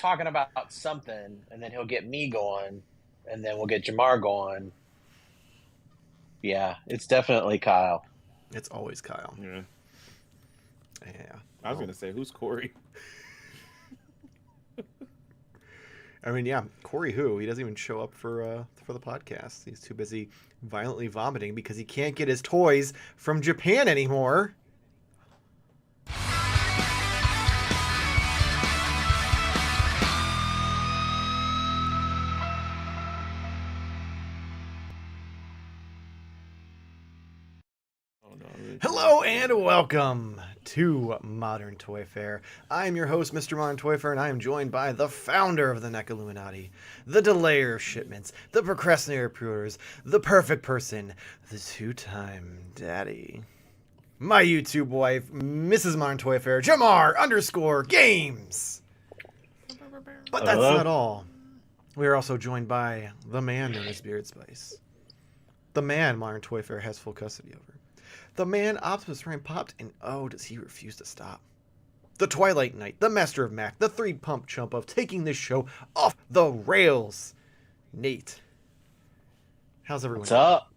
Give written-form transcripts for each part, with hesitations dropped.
talking about something, and then he'll get me going, and then we'll get Jarmar going. Yeah, it's definitely Kyle. It's always Kyle. Yeah. Yeah. I was gonna say, who's Corey? I mean, yeah, Corey who? He doesn't even show up for the podcast. He's too busy violently vomiting because he can't get his toys from Japan anymore. Oh no. Hello and welcome to Modern Toy Fair. I am your host, Mr. Modern Toy Fair, and I am joined by the founder of the NEC Illuminati, the delayer of shipments, the procrastinator of pre-orders, the perfect person, the two-time daddy. My YouTube wife, Mrs. Modern Toy Fair, Jarmar_Games. But that's not all. We are also joined by the man known as Beard Spice. The man Modern Toy Fair has full custody over. The man Optimus Prime popped, and oh, does he refuse to stop. The Twilight Knight, the Master of Mac, the three-pump chump of taking this show off the rails. Nate. How's everyone? What's up?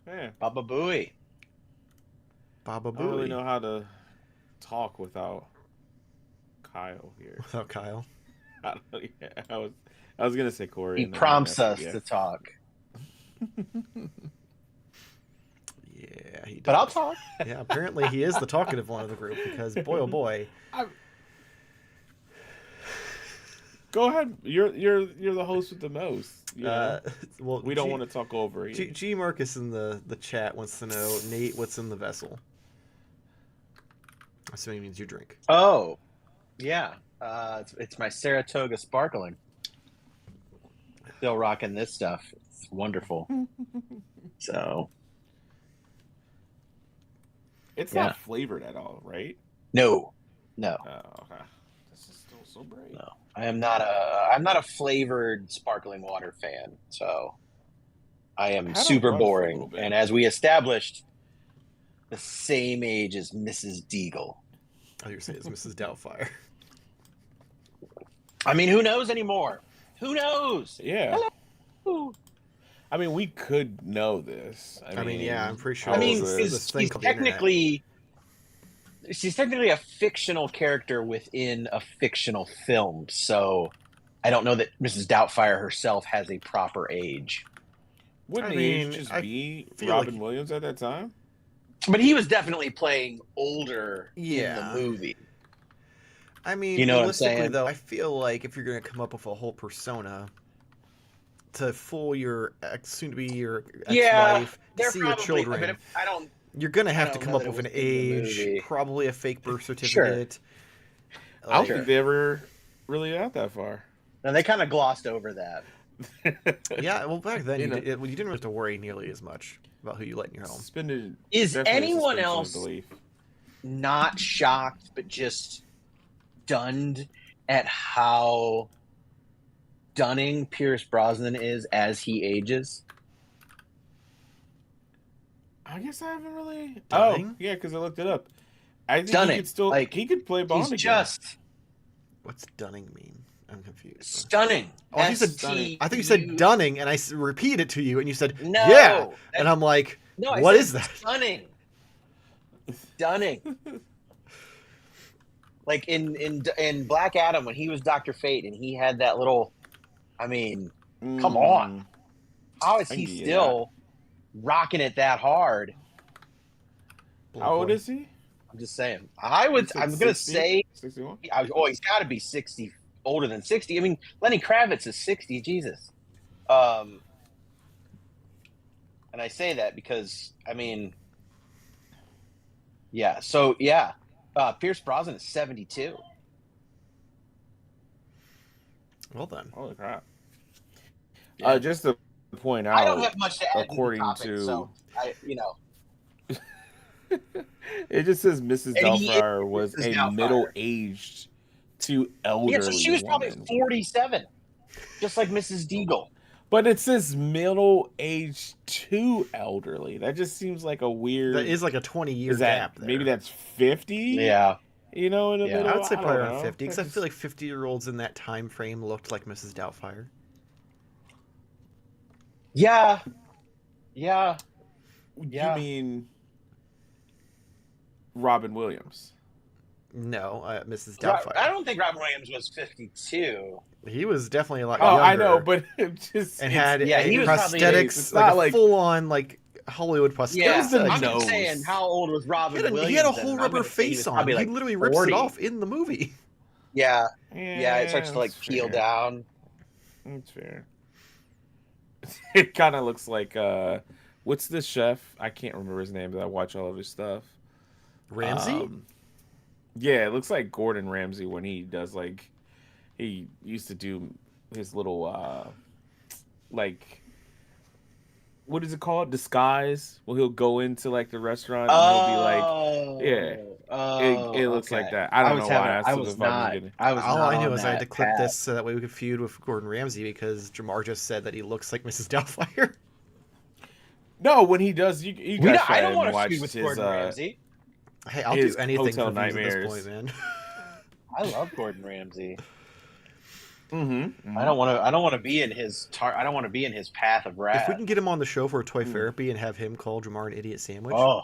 Yeah. Baba Booey. Baba I don't really Booey. know how to talk without Kyle here. Without Kyle. I was gonna say Corey. He and then prompts us yeah. to talk. Yeah, he does. But I'll talk. Yeah, apparently he is the talkative one of the group because, boy, oh boy. Go ahead. You're the host with the most. You know? Well, we don't want to talk over you. G Marcus in the chat wants to know, Nate, what's in the vessel? Assuming it means your drink. Oh, yeah. It's my Saratoga Sparkling. Still rocking this stuff. It's wonderful. So, It's yeah. not flavored at all, right? no. Oh, okay. This is still so bright. No. I'm not a flavored sparkling water fan, so I am Had a super run for a boring. little bit. And as we established, the same age as Mrs. Deagle. Oh, you're saying it's Mrs. Doubtfire. I mean, who knows anymore? Who knows? Yeah. Hello. I mean, we could know this. I mean, yeah, I'm pretty sure. I mean, there's this thing she's called the internet. technically a fictional character within a fictional film, so I don't know that Mrs. Doubtfire herself has a proper age. Wouldn't I the age mean, just I be feel Robin like- Williams at that time? But he was definitely playing older Yeah. in the movie. I mean, You know what I'm realistically, saying? though, I feel like if you're going to come up with a whole persona to fool your soon-to-be your ex-wife, to they're see your probably. children, I don't. you're going to have I to don't come know up that with it an was in the age, movie. probably a fake birth certificate. I don't Sure. think they ever really got that far. And they kind of glossed over that. Yeah, well, back then, You you, know. you didn't have to worry nearly as much about who you let in your home. Suspended. Is definitely anyone suspension of else belief. not shocked, but just stunned at how stunning Pierce Brosnan is as he ages? I guess I haven't really. Stunning? Oh, yeah, because I looked it up. I think Stunning. he could still. Like, he could play Bond He's again. just What's dunning mean? I'm confused. stunning. Oh, you said S-T-U- I think you said dunning, and I repeated it to you, and you said, No. yeah. That- And I'm like, No, I what said is that? Stunning. Stunning. Like in Black Adam when he was Dr. Fate and he had that little. I mean, come on. How is I he can get still rocking it that hard? How old is he? I'm just saying. I'm gonna say. 61. He's got to be 60, older than 60. I mean, Lenny Kravitz is 60. Jesus. And I say that because I mean, yeah. So yeah, Pierce Brosnan is 72. Well done. Holy crap! Yeah. Just to point out, I don't have much to add according to the topic, to- so it just says Mrs. And he Doubtfire is was Mrs. a Doubtfire. middle-aged to elderly yeah. So she was probably woman. 47, just like Mrs. Deagle. But it says middle-aged to elderly. That just seems like a weird. That is like a 20-year is that gap there. maybe that's 50? Yeah. You know, in the Yeah. I middle. would say I probably don't around know. 50, because I feel like 50-year-olds in that time frame looked like Mrs. Doubtfire. Yeah. Yeah. You Yeah. mean Robin Williams? No, Mrs. I Doubtfire. don't think Robin Williams was 52. He was definitely a lot Oh, I know, younger but it just and it's had Yeah, a he was probably in face. prosthetics, It's like not a like full-on like Hollywood it Yeah. was the prosthetics. I'm just saying, nose. how old was Robin He had a Williams then? whole And I'm rubber going to say he face was on. probably He like literally rips it 40. off in the movie. Yeah. Yeah, it Yeah, starts to that's like peel fair. down. That's fair. It kind of looks like what's this chef? I can't remember his name, but I watch all of his stuff. Ramsey? Yeah, it looks like Gordon Ramsay when he does like he used to do his little like what is it called? Disguise. Well, he'll go into like the restaurant and he'll be like, yeah, it looks like Okay. that. I don't know why. I still if I'm just getting. I was All not I knew on is I had to that clip this path. so that way we could feud with Gordon Ramsay because Jamar just said that he looks like Mrs. Doubtfire. No, when he does, you guys try I don't and want to watch feud with his Gordon Ramsay. Hey, I'll his do anything Hotel for views at this Nightmares. point, man. I love Gordon Ramsay. Mm-hmm. I don't want to be in his I don't want to be in his path of wrath. If we can get him on the show for a toy therapy and have him call Jamar an idiot sandwich, Oh,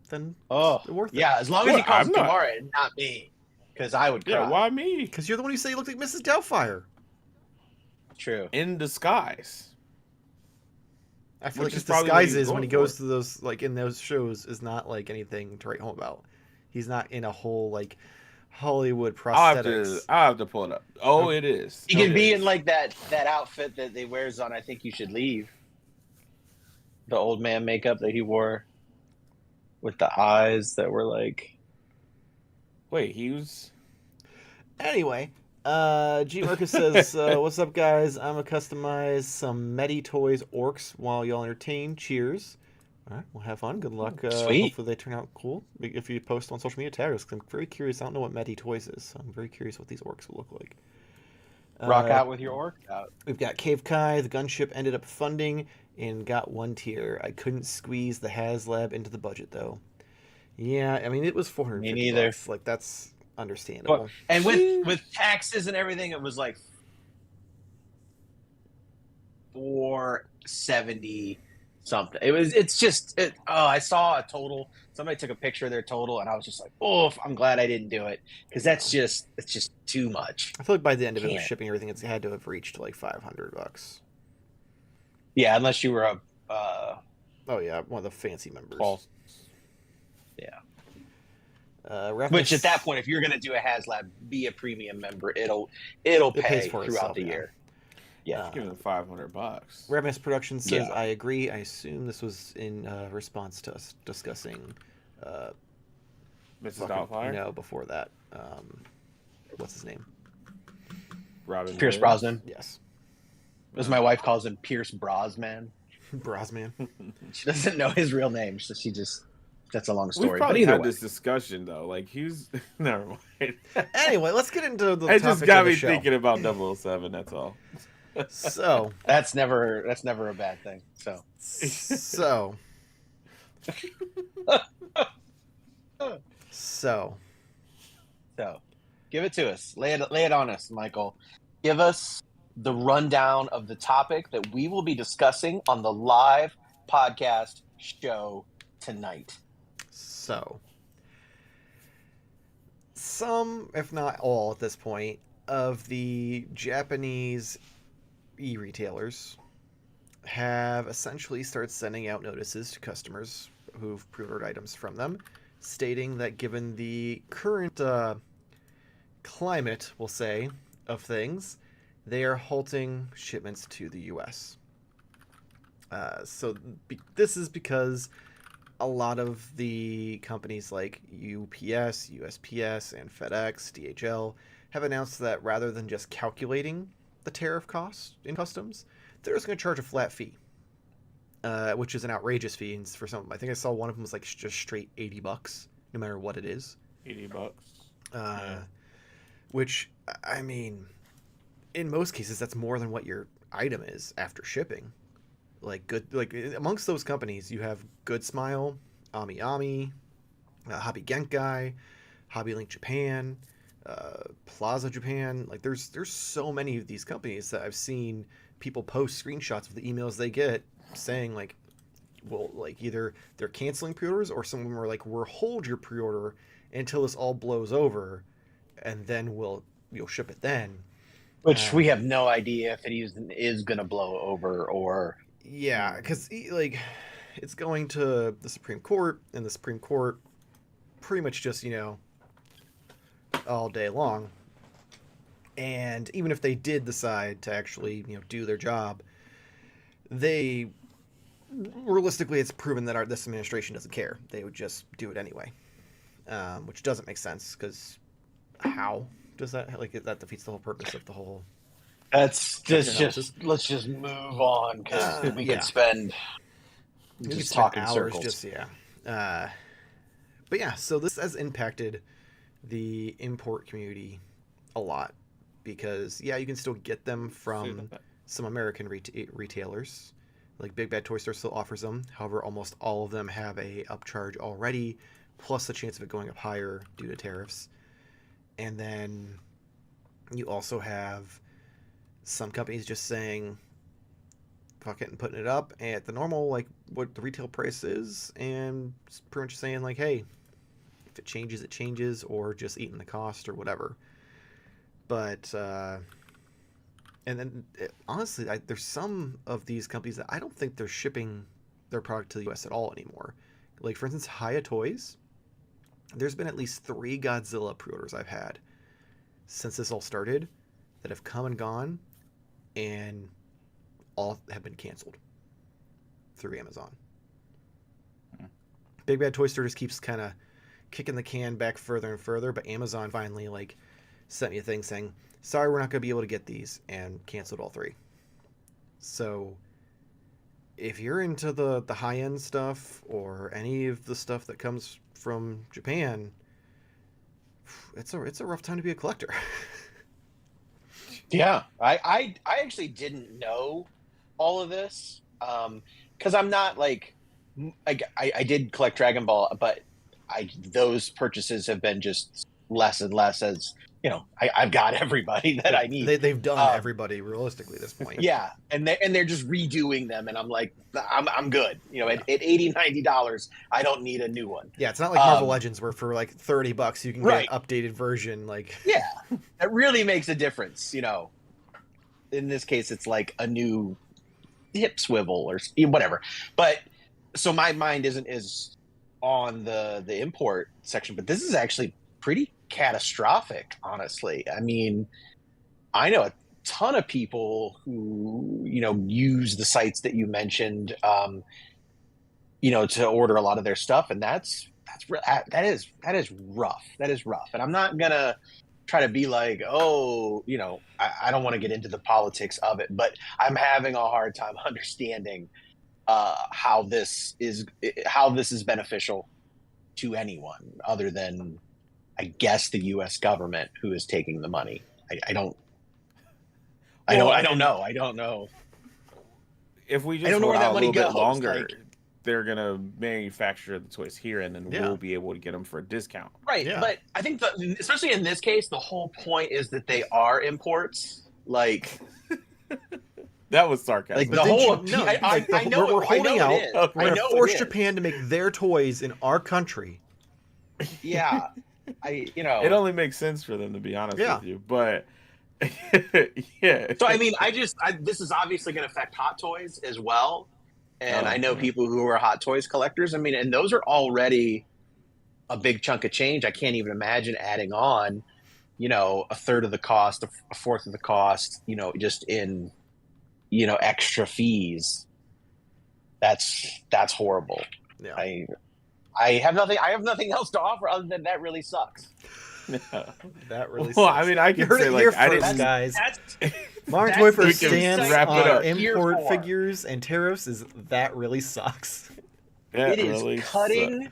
then it's worth it. yeah. As long as he calls Jamar and not me, because I would cry. Yeah, why me? Because you're the one who say you look like Mrs. Doubtfire. True. In disguise. I feel Which like his is probably what disguises he's when he going goes for. to those like in those shows is not like anything to write home about. He's not in a whole like Hollywood prosthetics. I'll have to pull it up. Oh, it is. He can be in like that outfit that they wears on I Think You Should Leave. The old man makeup that he wore with the eyes that were like. Wait, he was. Anyway, G Marcus says, "What's up, guys? I'm gonna customize some Medi Toys orcs while y'all entertain. Cheers." All right, we'll have fun. Good luck. Sweet. Hopefully they turn out cool. If you post on social media, tag us. 'Cause I'm very curious. I don't know what Medi Toys is, so I'm very curious what these orcs will look like. Rock out with your orc out. We've got Cave Kai. The gunship ended up funding and got 1 tier. I couldn't squeeze the HasLab into the budget though. Yeah, I mean it was $450. Me neither. Like that's understandable. And with taxes and everything, it was like $470 something. I saw a total. Somebody took a picture of their total, and I was just like, "Oh, I'm glad I didn't do it," because it's just too much. I feel like by the end of it, with Can't. shipping everything, it's had to have reached like $500. Yeah, unless you were a Oh yeah, one of the fancy members. False. yeah. Reference- Which at that point, if you're going to do a HasLab, be a premium member. It'll It pay pays for throughout itself, the yeah. year. Yeah. Give him $500. Remus Productions says, Yeah. "I agree. I assume this was in response to us discussing Mrs. Doubtfire. No, before that. What's his name? Robin Pierce Williams. Brosnan. Yes, As my wife calls him, Pierce Brosnan. Brosman. She doesn't know his real name, so that's a long We story. probably but either had way. this discussion though. Like he's never mind. Anyway, let's get into the It topic just got of the me show. thinking about 007. That's all. So, That's never a bad thing. So so, so, give it to us. Lay it on us, Michael. Give us the rundown of the topic that we will be discussing on the live podcast show tonight. So, some, if not all at this point, of the Japanese e-retailers have essentially started sending out notices to customers who've pre-ordered items from them, stating that given the current climate, we'll say, of things, they are halting shipments to the U.S. This is because a lot of the companies like UPS, USPS, and FedEx, DHL have announced that rather than just calculating the tariff cost in customs, they're just going to charge a flat fee, which is an outrageous fee. And for some, I think I saw one of them was like just straight $80, no matter what it is. $80. Which, I mean, in most cases, that's more than what your item is after shipping. Like amongst those companies, you have Good Smile, Ami Ami, Happy Genkai, Hobby Link Japan, Plaza Japan. Like there's so many of these companies that I've seen people post screenshots of the emails they get saying like, well, like either they're canceling pre-orders or some of them are like, we'll hold your pre-order until this all blows over, and then you'll ship it then. Which we have no idea if it is going to blow over or... Yeah, because like it's going to the Supreme Court, and the Supreme Court pretty much just, all day long. And even if they did decide to actually, do their job, realistically, it's proven that this administration doesn't care. They would just do it anyway, which doesn't make sense because how does that that defeats the whole purpose of the whole? That's just let's just move on because we could spend just talking hours. circles. But yeah, so this has impacted the import community a lot because you can still get them from some American retailers. Like Big Bad Toy Store still offers them. However, almost all of them have a upcharge already, plus the chance of it going up higher due to tariffs. And then you also have some companies just saying, fuck it, and putting it up at the normal, like what the retail price is, and pretty much saying like, hey, if it changes, it changes, or just eating the cost or whatever. But and then, honestly, there's some of these companies that I don't think they're shipping their product to the U.S. at all anymore. Like, for instance, Haya Toys. There's been at least 3 Godzilla pre-orders I've had since this all started that have come and gone, and all have been canceled through Amazon. Big Bad Toy Store just keeps kind of kicking the can back further and further, but Amazon finally, sent me a thing saying, sorry, we're not going to be able to get these, and canceled all 3. So if you're into the high-end stuff or any of the stuff that comes from Japan, it's a rough time to be a collector. Yeah, I actually didn't know all of this because I'm not I did collect Dragon Ball, but those purchases have been just less and less as I've got everybody that I need. They've done everybody realistically at this point. Yeah, and they're just redoing them, and I'm like, I'm good. At $80-$90, I don't need a new one. Yeah, it's not like Marvel Legends where for $30 you can get an updated version. Yeah, it really makes a difference. In this case, it's like a new hip swivel or whatever. But so my mind isn't as on the import section, but this is actually pretty catastrophic, honestly. I mean, I know a ton of people who use the sites that you mentioned to order a lot of their stuff, and that is rough. That is rough. And I'm not gonna try to be like, I don't want to get into the politics of it, but I'm having a hard time understanding how this is beneficial to anyone other than, I guess, the U.S. government who is taking the money. I don't know. If we just hold out a little bit longer, they're gonna manufacture the toys here, and then we'll be able to get them for a discount. Right, but I think especially in this case, the whole point is that they are imports. That was sarcasm. The whole I know we're holding out. Okay. We're gonna force Japan to make their toys in our country. Yeah, it only makes sense for them, to be honest with you, but yeah. So I mean, this is obviously going to affect Hot Toys as well, and I know people who are Hot Toys collectors. I mean, and those are already a big chunk of change. I can't even imagine adding on, a third of the cost, a fourth of the cost, just in, extra fees. That's horrible. Yeah. I have nothing else to offer other than that really sucks. That really sucks. Well, I mean, I can say I didn't, guys. Martin Toyfer's stance on import figures and tariffs is that really sucks. It is cutting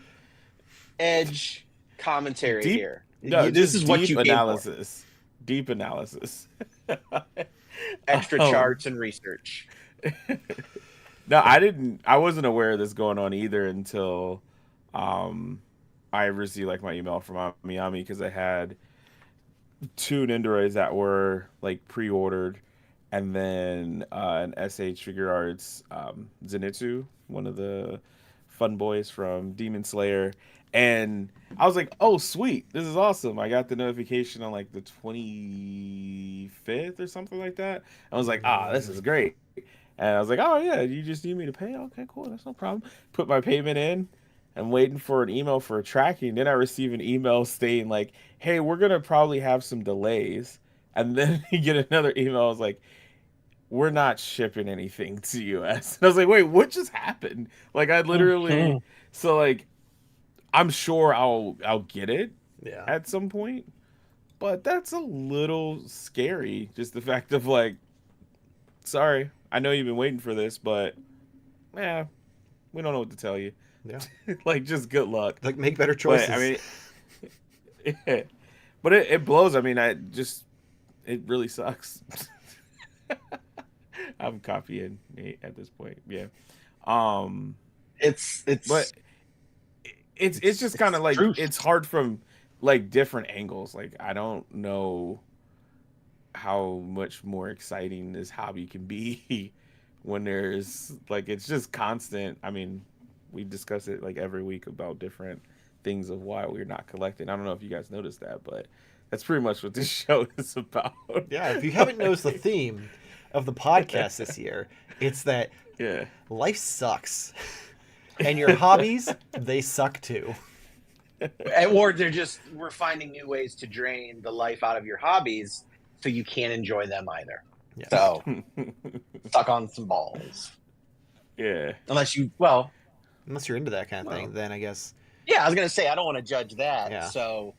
edge commentary here. No, this is what you analysis. Deep analysis. Extra charts and research. No, I wasn't aware of this going on either until I received like my email from Miami because I had two Nendoroids that were like pre-ordered, and then an SH Figure Arts Zenitsu, one of the fun boys from Demon Slayer, and I was like, "Oh, sweet, this is awesome!" I got the notification on like the 25th or something like that. I was like, "Ah, this is great," and I was like, "Oh yeah, you just need me to pay? Okay, cool, that's no problem." Put my payment in. I'm waiting for an email for a tracking. Then I receive an email stating like, "Hey, we're gonna probably have some delays." And then you get another email. I was like, "We're not shipping anything to US." And I was like, "Wait, what just happened?" Like I literally, so like, I'm sure I'll get it Yeah. at some point, but that's a little scary. Just the fact of like, sorry, I know you've been waiting for this, but yeah, we don't know what to tell you. Yeah. Like, just good luck. Like, make better But choices. I mean, yeah. But it blows. I mean, it really sucks. I'm copying Nate at this point. Yeah. Um, It's but it's just kind of like truth. it's hard from like different angles. Like I don't know how much more exciting this hobby can be when there's like it's just constant. I mean, we discuss it like every week about different things of why we're not collecting. I don't know if you guys noticed that, but that's pretty much what this show is about. Yeah, if you haven't noticed the theme of the podcast this year, it's that Yeah. life sucks. And your hobbies, they suck too. Or we're finding new ways to drain the life out of your hobbies so you can't enjoy them either. Yeah. So suck on some balls. Yeah. Unless you're into that kind of thing, then I guess. Yeah, I was gonna say I don't want to judge that. Yeah. So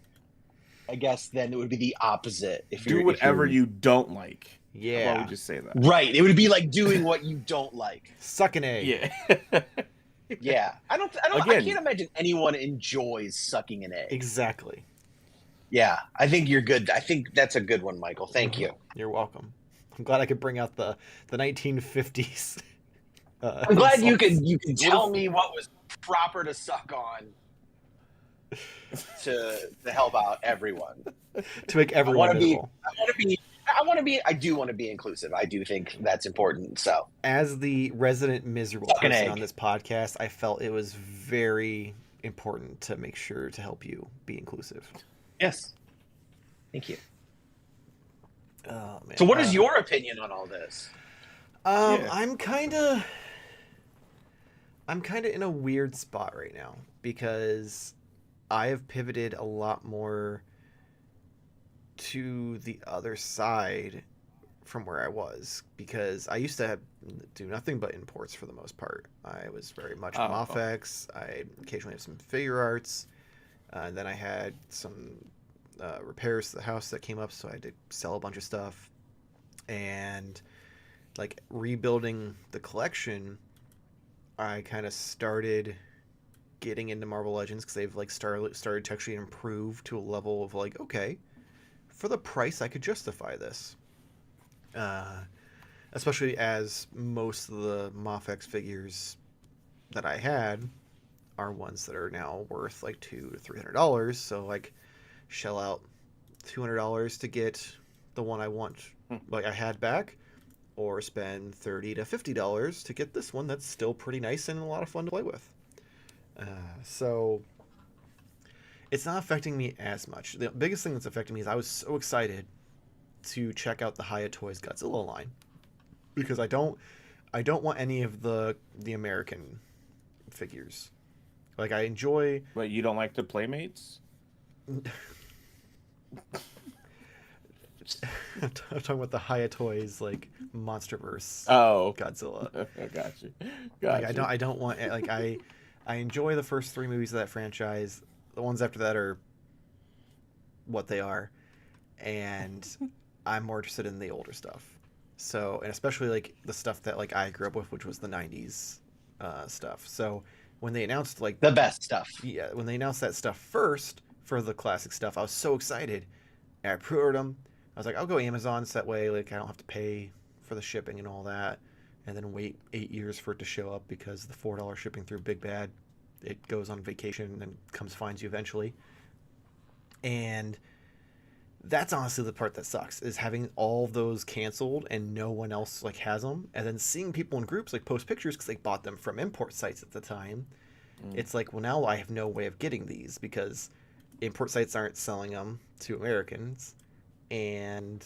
I guess then it would be the opposite. If do whatever you don't like. Yeah. How about we just say that? Right. It would be like doing what you don't like. Suck an egg. Yeah. Yeah. I can't imagine anyone enjoys sucking an egg. Exactly. Yeah. I think you're good. I think that's a good one, Michael. Thank you. You're welcome. I'm glad I could bring out the 1950s. I'm glad you could tell me what was proper to suck on to help out everyone. To make everyone miserable. I do want to be inclusive. I do think that's important. So, as the resident miserable person on this podcast, I felt it was very important to make sure to help you be inclusive. Yes. Thank you. Oh, man. So what is your opinion on all this? I'm kind of in a weird spot right now because I have pivoted a lot more to the other side from where I was, because I used to do nothing but imports for the most part. I was very much Mofex. I occasionally have some figure arts, and then I had some repairs to the house that came up, so I had to sell a bunch of stuff. And like rebuilding the collection, I kind of started getting into Marvel Legends because they've like started to actually improve to a level of like, okay, for the price I could justify this. Especially as most of the Mofex figures that I had are ones that are now worth like $200 to $300. So like shell out $200 to get the one I want, like I had back, or spend $30 to $50 to get this one that's still pretty nice and a lot of fun to play with. So it's not affecting me as much. The biggest thing that's affecting me is I was so excited to check out the Hiya Toys Godzilla line, because I don't want any of the American figures. Like I enjoy. But you don't like the Playmates? I'm talking about the Hiya Toys like MonsterVerse. Godzilla. Got you. Like, I don't want like I enjoy the first 3 movies of that franchise. The ones after that are what they are, and I'm more interested in the older stuff. So, and especially like the stuff that like I grew up with, which was the 90s stuff. So when they announced like the best stuff, when they announced that stuff first for the classic stuff, I was so excited. And I pre-ordered them. I was like, I'll go Amazon, so that way like I don't have to pay for the shipping and all that, and then wait 8 years for it to show up because of the $4 shipping through Big Bad. it goes on vacation and comes finds you eventually. And that's honestly the part that sucks, is having all those canceled and no one else like has them, and then seeing people in groups like post pictures because they bought them from import sites at the time. It's like, well, now I have no way of getting these because import sites aren't selling them to Americans, and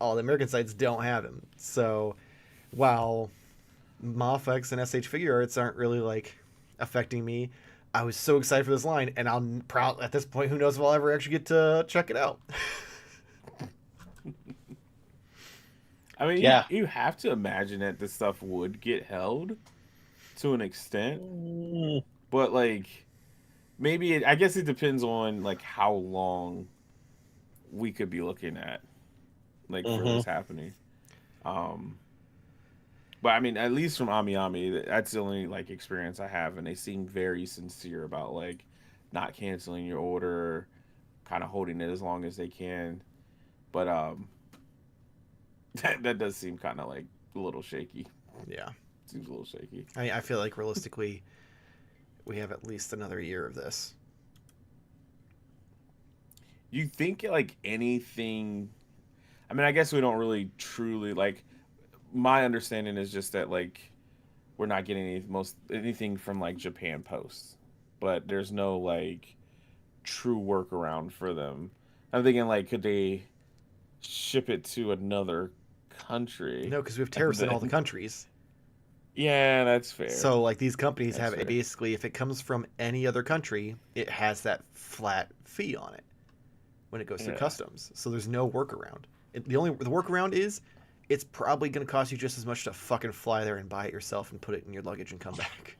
all the American sites don't have them. So while Mafex and SH Figure Arts aren't really like affecting me, I was so excited for this line, and I'm proud at this point. Who knows if I'll ever actually get to check it out? I mean, Yeah. you have to imagine that this stuff would get held to an extent, but like maybe I guess it depends on like how long we could be looking at like for this happening. But I mean, at least from Ami Ami, that's the only like experience I have, and they seem very sincere about like not canceling your order, kind of holding it as long as they can. But that does seem kind of like a little shaky. Yeah, seems a little shaky. I mean, I feel like realistically, we have at least another year of this. You think like anything? I mean, I guess we don't really truly like. My understanding is just that like we're not getting anything from like Japan Post, but there's no like true workaround for them. I'm thinking like could they ship it to another country? No, because we have tariffs in all the countries. Yeah, that's fair. So like these companies That's have fair. basically, if it comes from any other country, it has that flat fee on it when it goes through customs. So there's no workaround. The workaround is it's probably going to cost you just as much to fucking fly there and buy it yourself and put it in your luggage and come back.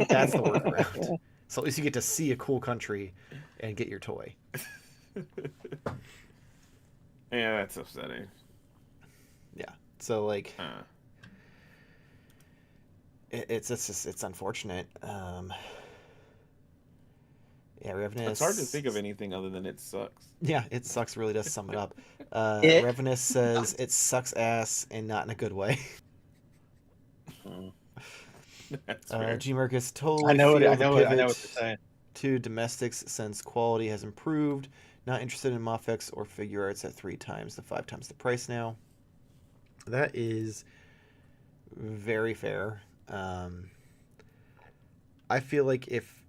That's the workaround. So at least you get to see a cool country and get your toy. Yeah, that's upsetting. Yeah. So like, it's unfortunate. Yeah, Revenus. It's hard to think of anything other than it sucks. Yeah, it sucks really does sum it up. Revenus says it sucks ass and not in a good way. G Marcus totally I know feel what you're pivot saying. to domestics since quality has improved. Not interested in Mafex or Figure Arts at 3 times to 5 times the price now. That is very fair. I feel like if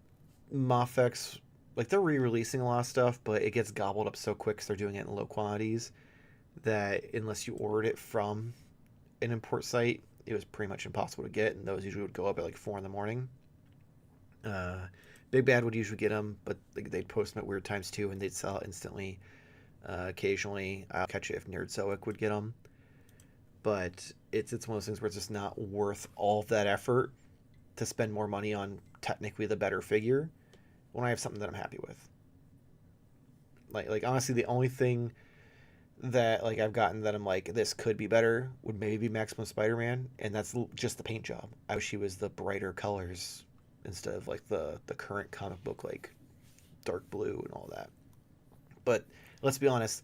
Mafex, like they're re-releasing a lot of stuff, but it gets gobbled up so quick because they're doing it in low quantities that unless you ordered it from an import site, it was pretty much impossible to get, and those usually would go up at like 4 in the morning. Big Bad would usually get them, but they'd post them at weird times too, and they'd sell it instantly. Occasionally, I'll catch it if Nerdzoic would get them, but it's one of those things where it's just not worth all of that effort to spend more money on technically the better figure when I have something that I'm happy with. Like honestly, the only thing that like I've gotten that I'm like, this could be better would maybe be Maximum Spider-Man, and that's just the paint job. I wish he was the brighter colors instead of like the current comic book like dark blue and all that. But let's be honest,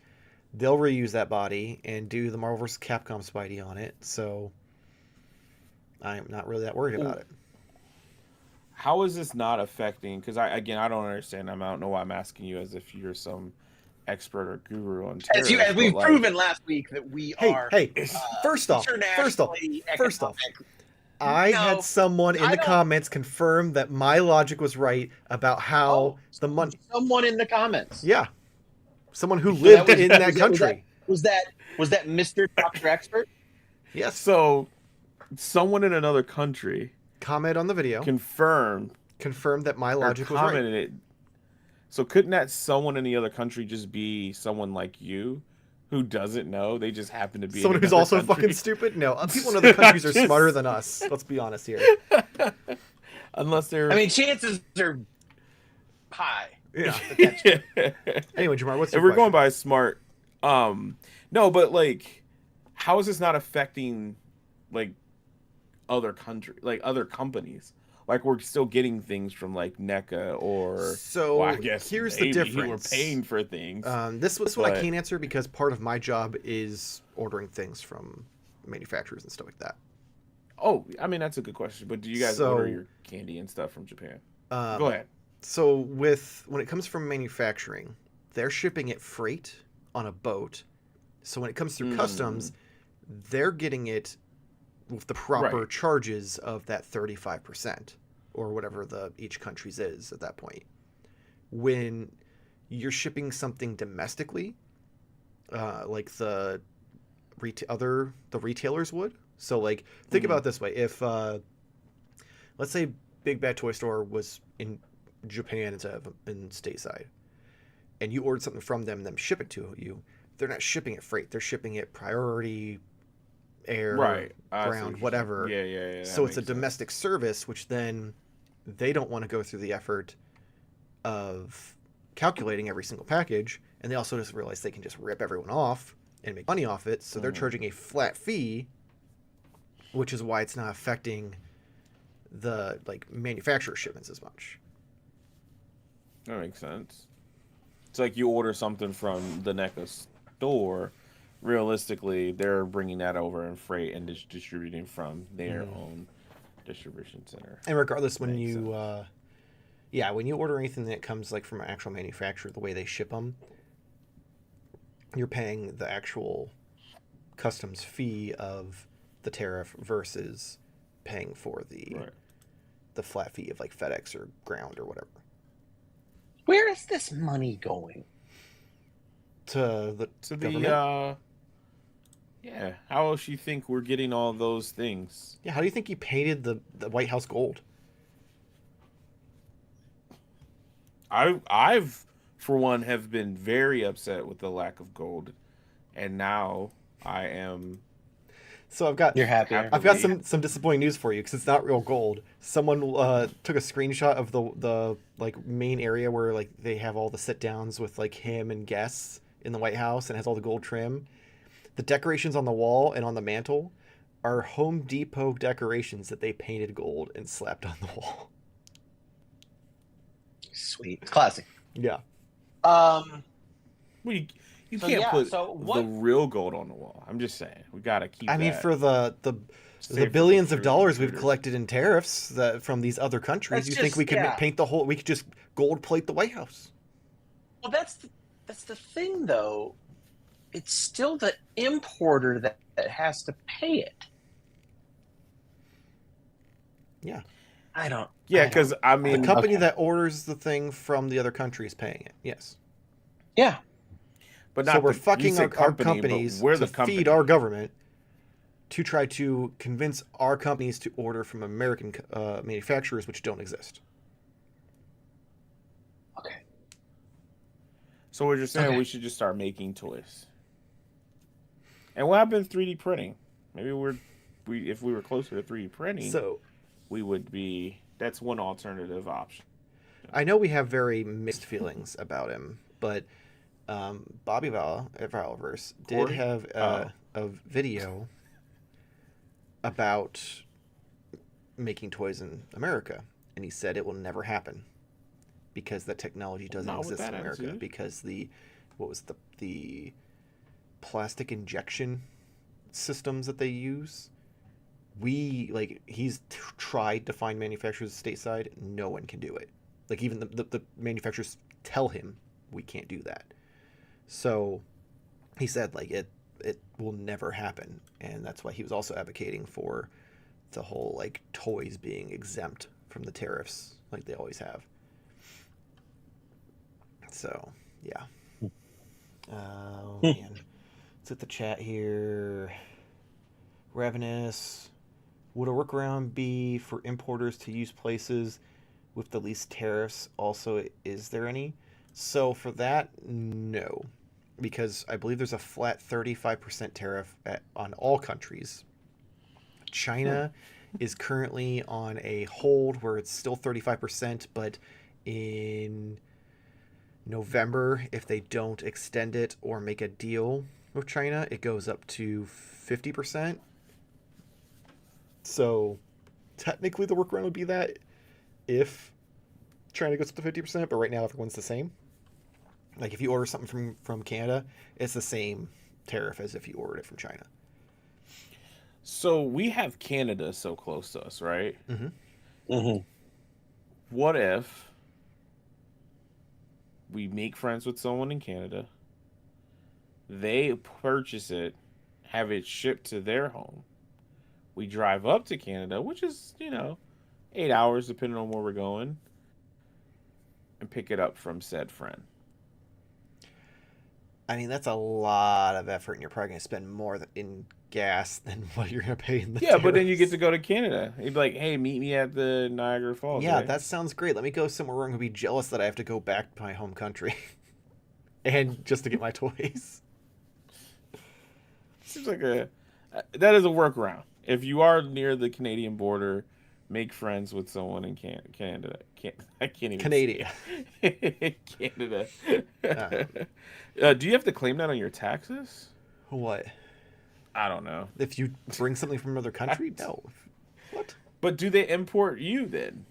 they'll reuse that body and do the Marvel vs. Capcom Spidey on it, so I'm not really that worried about it. How is this not affecting? Because I don't understand. I don't know why I'm asking you as if you're some expert or guru on tariffs. As we've proven last week that we are. Hey, first off, I had someone in the comments confirm that my logic was right about how the money. Someone in the comments. Yeah, someone who lived in that country. Was that Mr. Dr. Expert? Yes. So, someone in another country comment on the video. Confirmed that my logic was right. It. So couldn't that someone in the other country just be someone like you, who doesn't know? They just happen to be someone who's also country? Fucking stupid. No, people in other countries are smarter than us. Let's be honest here. Unless they're. I mean, chances are high. Yeah. Anyway, Jarmar, what's your if we're going by smart, no, but like, how is this not affecting like other other companies? Like we're still getting things from like NECA or I guess here's the difference. We're paying for things. This one I can't answer because part of my job is ordering things from manufacturers and stuff like that. Oh, I mean that's a good question. But do you guys order So, your candy and stuff from Japan? Go um, ahead. so when it comes from manufacturing, they're shipping it freight on a boat. So when it comes through Mm, customs, they're getting it with the proper right. charges of that 35% or whatever the each country's is at that point. When you're shipping something domestically, like the retailers would. So like think about Mm, it this way: if let's say Big Bad Toy Store was in Japan instead of in stateside, and you ordered something from them and them ship it to you, they're not shipping it freight; they're shipping it priority air, right. I see ground, what you're saying. whatever. Yeah, yeah, yeah. That So it's a makes sense. domestic service, which then they don't want to go through the effort of calculating every single package, and they also just realize they can just rip everyone off and make money off it. So they're Mm, charging a flat fee, which is why it's not affecting the like manufacturer shipments as much. that makes sense. It's like you order something from the NECA store. Realistically, they're bringing that over in freight and distributing from their Mm. own distribution center. And regardless, when Makes you sense. yeah, when you order anything that comes like from an actual manufacturer, the way they ship them, you're paying the actual customs fee of the tariff versus paying for Right. the flat fee of like FedEx or ground or whatever Where is this money going? to the To the government. yeah, how else you think we're getting all those things? Yeah, how do you think he painted the White House gold? I've for one have been very upset with the lack of gold, and now I am So I've got You're happier. I've got happily some disappointing news for you because it's not real gold. Someone took a screenshot of the like main area where like they have all the sit downs with like him and guests in the White House and has all the gold trim. The decorations on the wall and on the mantle are Home Depot decorations that they painted gold and slapped on the wall. Sweet. It's classic. Yeah. Um, we you so can't yeah, put so the what real gold on the wall. I'm just saying we got to keep I mean, that for the safe from billions of dollars we've intruders. collected in tariffs that from these other countries, that's you think just we could yeah. paint the whole? We could just gold plate the White House. Well, that's the thing though. It's still the importer that has to pay it. Yeah. I don't Yeah, I don't because I The mean, company okay. that orders the thing from the other country is paying it. Yes. Yeah. but So not we're the you fucking say our company, but companies we're to the feed our company. government to try to convince our companies to order from American manufacturers which don't exist. Okay. So we're just saying Okay. we should just start making toys. And what happened to 3D printing? Maybe we if we were closer to 3D printing, So we would be. That's one alternative option. I know we have very mixed feelings about him, but Bobby Vala at Vileverse did Corey? have Oh, a video about making toys in America, and he said it will never happen because that technology doesn't not with exist that in America attitude. because what was the plastic injection systems that they use. We like he's tried to find manufacturers stateside. No one can do it. Like even the manufacturers tell him we can't do that. So he said like it will never happen, and that's why he was also advocating for the whole like toys being exempt from the tariffs like they always have. So yeah. Oh man, let's hit the chat here. Ravenous. Would a workaround be for importers to use places with the least tariffs? Also, is there any? So for that, no, because I believe there's a flat 35% tariff on all countries. Hmm. China is currently on a hold where it's still 35%, but in November, if they don't extend it or make a deal with China, it goes up to 50%. So technically, the workaround would be that if China goes up to 50%, but right now everyone's the same. Like if you order something from Canada, it's the same tariff as if you ordered it from China. So we have Canada so close to us, right? Mm-hmm. Mm-hmm. What if we make friends with someone in Canada, they purchase it, have it shipped to their home. We drive up to Canada, which is, 8 hours depending on where we're going, and pick it up from said friend. I mean, that's a lot of effort, and you're probably going to spend more in gas than what you're going to pay in the Yeah, but then you get tariffs. to go to Canada. You'd be like, hey, meet me at the Niagara Falls, Yeah, right? that sounds great. Let me go somewhere where I'm going to be jealous that I have to go back to my home country and just to get my toys. Seems like that is a workaround. If you are near the Canadian border, make friends with someone in Canada. I can't even say Canada. it. Canada. Um, Do you have to claim that on your taxes? what? I don't know. If you bring something from another country? No. What? But do they import you then?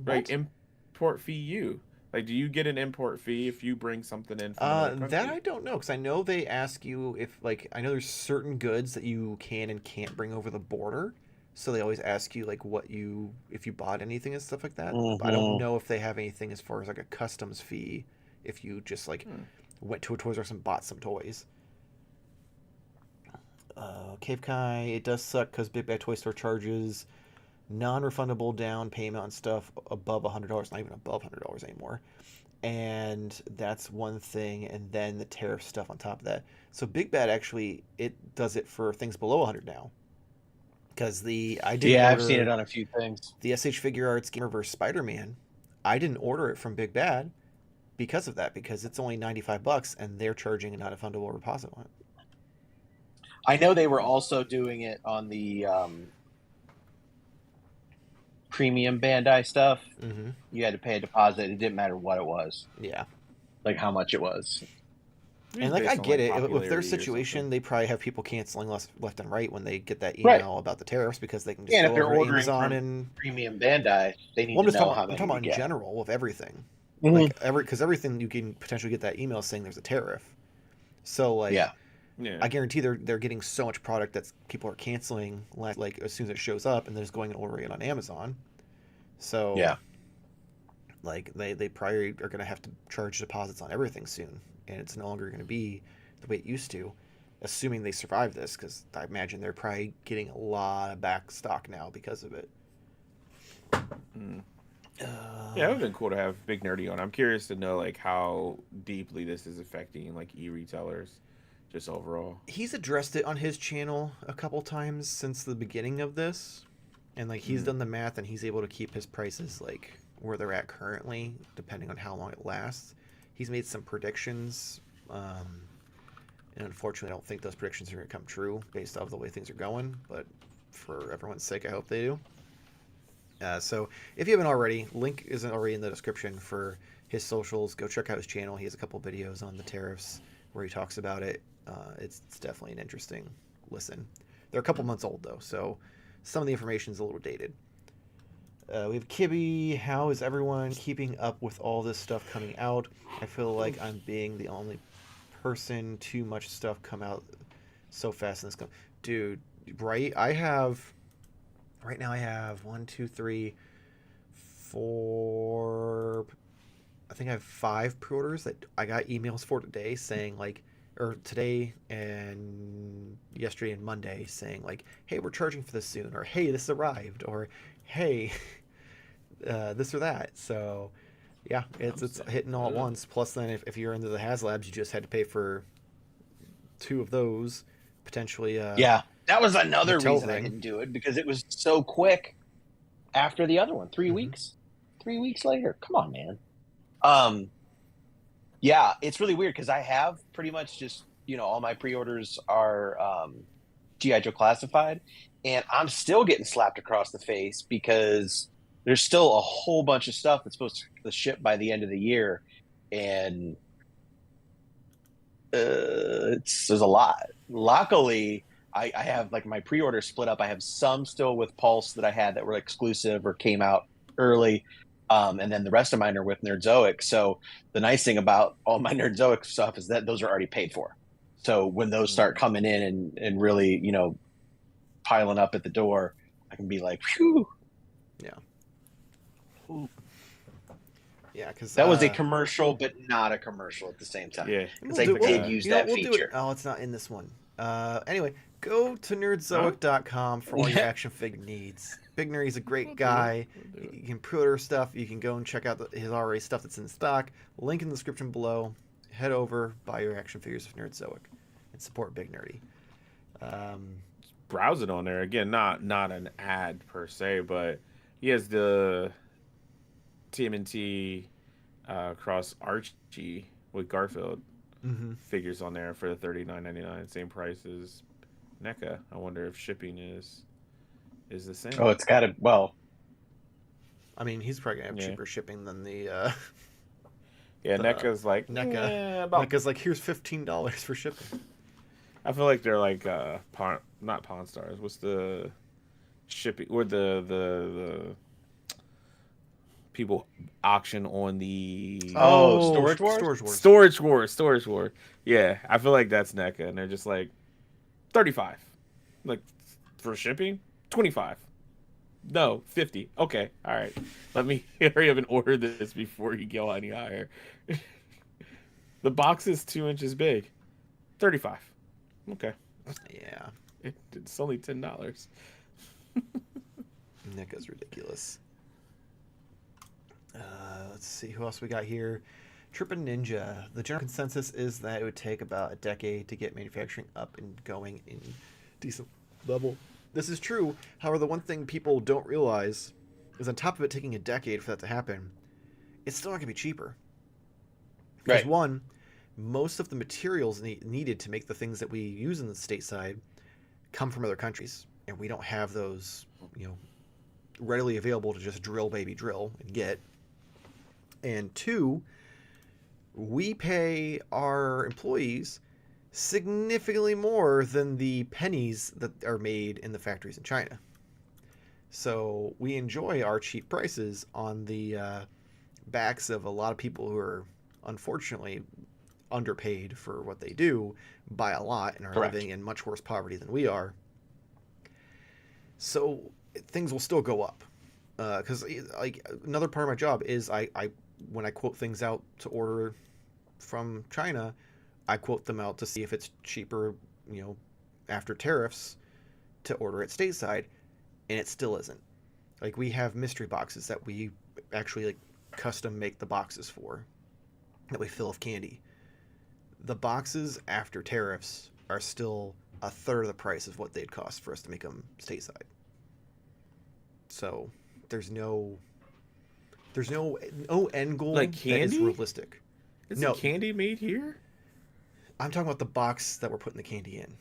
Like What? import fee you? Like, do you get an import fee if you bring something in from another That country? I don't know, because I know they ask you if, like, I know there's certain goods that you can and can't bring over the border. So they always ask you, like, if you bought anything and stuff like that. But I don't Mm-hmm. know if they have anything as far as, like, a customs fee if you just, like, Hmm. went to a Toys R Us and bought some toys. Cave Kai, it does suck because Big Bad Toy Store charges non-refundable down payment on stuff above $100, not even above $100 anymore. And that's one thing, and then the tariff stuff on top of that. So Big Bad actually it does it for things below 100 now, because the I didn't Yeah, I've seen it order on a few things. the SH Figure Arts Gamer vs Spider-Man. I didn't order it from Big Bad because of that, because it's only $95 and they're charging a non-refundable deposit on it. I know they were also doing it on the premium Bandai stuff. Mm-hmm. You had to pay a deposit. It didn't matter what it was, Yeah, like how much it was. and Maybe like I based on get like it. With their popularity or situation, something. they probably have people canceling left and right when they get that Right. email about the tariffs, because they can Yeah, just and if go they're over to ordering Amazon from and premium Bandai, they need well, I'm to just know talking how about, I'm many talking to about in get. general with everything. Hmm. Like because everything you can potentially get that email saying there's a tariff. So like Yeah. Yeah. I guarantee they're getting so much product that people are canceling like as soon as it shows up, and they're just going and ordering it on Amazon. So Yeah. like they probably are going to have to charge deposits on everything soon, and it's no longer going to be the way it used to, assuming they survive this, because I imagine they're probably getting a lot of back stock now because of it. Mm. Yeah, it would Uh, have been cool to have Big Nerdy on. I'm curious to know like how deeply this is affecting like e-retailers, just overall. he's addressed it on his channel a couple times since the beginning of this, and like he's Mm. done the math and he's able to keep his prices like where they're at currently, depending on how long it lasts. He's made some predictions, and unfortunately, I don't think those predictions are going to come true based off the way things are going. But for everyone's sake, I hope they do. So if you haven't already, link is already in the description for his socials. Go check out his channel. He has a couple videos on the tariffs where he talks about it. It's definitely an interesting listen. They're a couple months old though, so some of the information is a little dated. We have Kibby. How is everyone keeping up with all this stuff coming out? I feel like I'm being the only person. Too much stuff come out so fast in this. Dude, right? Right now I have one, two, three, four. I think I have 5 pre-orders that I got emails for today saying like, or today and yesterday and Monday saying like, hey, we're charging for this soon, or hey, this arrived, or hey, this or that. So yeah, it's hitting all at once. Plus, then if you're into the HasLabs, you just had to pay for 2 of those, potentially Yeah. That was another Mattel reason I ring. didn't do it because it was so quick after the other one. 3 Mm-hmm. weeks. 3 weeks later. Come on, man. Um, yeah, it's really weird because I have pretty much just, all my pre-orders are GI Joe classified, and I'm still getting slapped across the face because there's still a whole bunch of stuff that's supposed to ship by the end of the year, and there's a lot. Luckily, I have like my pre-order split up. I have some still with Pulse that I had that were exclusive or came out early. And then the rest of mine are with Nerdzoic. So the nice thing about all my Nerdzoic stuff is that those are already paid for. So when those start Mm. coming in and really, piling up at the door, I can be like, "Phew." Yeah. Ooh. Yeah, because That was a commercial, but not a commercial at the same time. Yeah, Because we'll I do, did use that we'll do it. feature. Oh, it's not in this one. Anyway, go to nerdzoic.com for all your action figure needs. Big Nerdy's a great guy. You can pre-order stuff. You can go and check out his already stuff that's in stock. Link in the description below. Head over, buy your action figures of Nerdzoic, and support Big Nerdy. Browse it on there again. Not an ad per se, but he has the TMNT cross Archie with Garfield figures on there for the $39.99, same price as NECA. I wonder if shipping is the same. Oh, it's got to. Well, I mean, he's probably gonna have cheaper shipping than the. Yeah, NECA's like NECA's like, here's $15 for shipping. I feel like they're like not Pawn Stars. What's the shipping or the people auction on the Storage Wars? Storage War. Yeah, I feel like that's NECA, and they're just like 35, like for shipping 25. No, 50. Okay, all right. Let me hurry up and order this before you go any higher. The box is 2 inches big. 35. Okay. Yeah. It's only $10. NECA's ridiculous. Let's see who else we got here. Trippin' Ninja. The general consensus is that it would take about a decade to get manufacturing up and going in decent level. This is true. However, the one thing people don't realize is on top of it taking a decade for that to happen, it's still not going to be cheaper. Because right. One, most of the materials needed to make the things that we use in the stateside come from other countries, and we don't have those, readily available to just drill and get. And two, we pay our employees significantly more than the pennies that are made in the factories in China. So we enjoy our cheap prices on the backs of a lot of people who are unfortunately underpaid for what they do by a lot and are living in much worse poverty than we are. So things will still go up. Because like another part of my job is I when I quote things out to order from China, I quote them out to see if it's cheaper, after tariffs to order it stateside, and it still isn't. Like we have mystery boxes that we actually like custom make the boxes for, that we fill with candy. The boxes after tariffs are still a third of the price of what they'd cost for us to make them stateside. So there's no end goal like that is realistic. Is candy made here? I'm talking about the box that we're putting the candy in.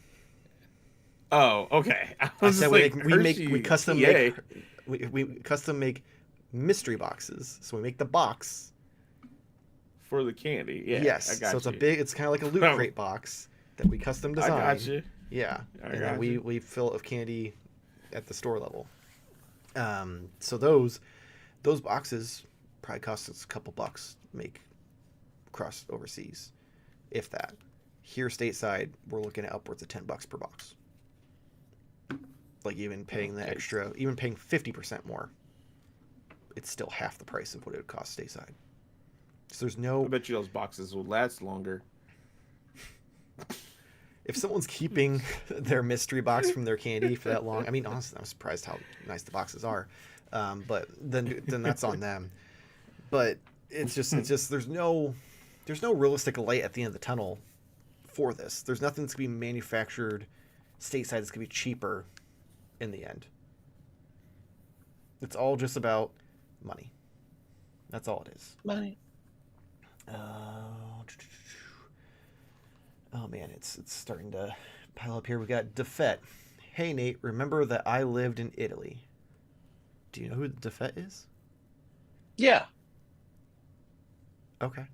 Oh, okay. I said we custom make mystery boxes. So we make the box for the candy. Yeah. Yes. I got so it's kind of like a loot crate box that we custom design. I got you. Yeah. And then we fill it with candy at the store level. So those boxes probably cost us a couple bucks to make across overseas, if that. Here stateside, we're looking at upwards of $10 per box. Like even paying the extra, even paying 50% more, it's still half the price of what it would cost stateside. So there's no. I bet you those boxes will last longer. If someone's keeping their mystery box from their candy for that long, I mean, honestly, I'm surprised how nice the boxes are. But then that's on them. But it's just there's no realistic light at the end of the tunnel for this. There's nothing that's gonna be manufactured stateside that's gonna be cheaper in the end. It's all just about money. That's all it is. Money. Oh man, it's starting to pile up here. We got Defet. Hey Nate, remember that I lived in Italy. Do you know who Defet is? Yeah. Okay.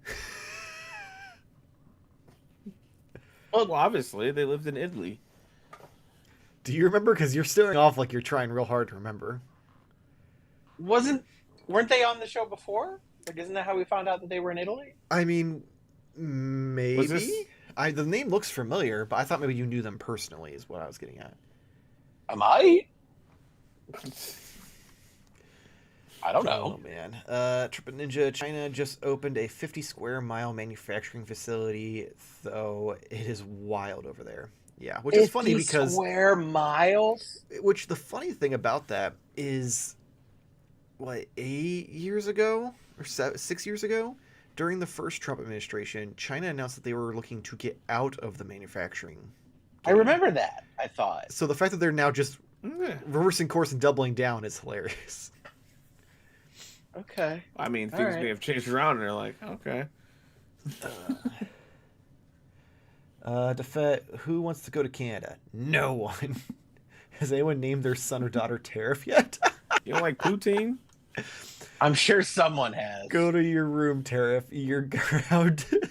Well, obviously they lived in Italy. Do you remember? Because you're staring off like you're trying real hard to remember. Weren't they on the show before? Like, isn't that how we found out that they were in Italy? I mean, maybe. The name looks familiar, but I thought maybe you knew them personally. Is what I was getting at. I might. I don't Oh know. man, Triple Ninja China just opened a 50 square mile manufacturing facility, though it is wild over there. Yeah, which is funny 50 because square miles? which the funny thing about that is, what, 8 years ago or 6 years ago, during the first Trump administration, China announced that they were looking to get out of the manufacturing I game. remember that, I thought. So the fact that they're now just reversing course and doubling down is hilarious. Okay. I mean, All things right. may have changed around, and they're like, okay. Defet, who wants to go to Canada? No one. Has anyone named their son or daughter Tariff yet? You don't like poutine? I'm sure someone has. Go to your room, Tariff. You're grounded.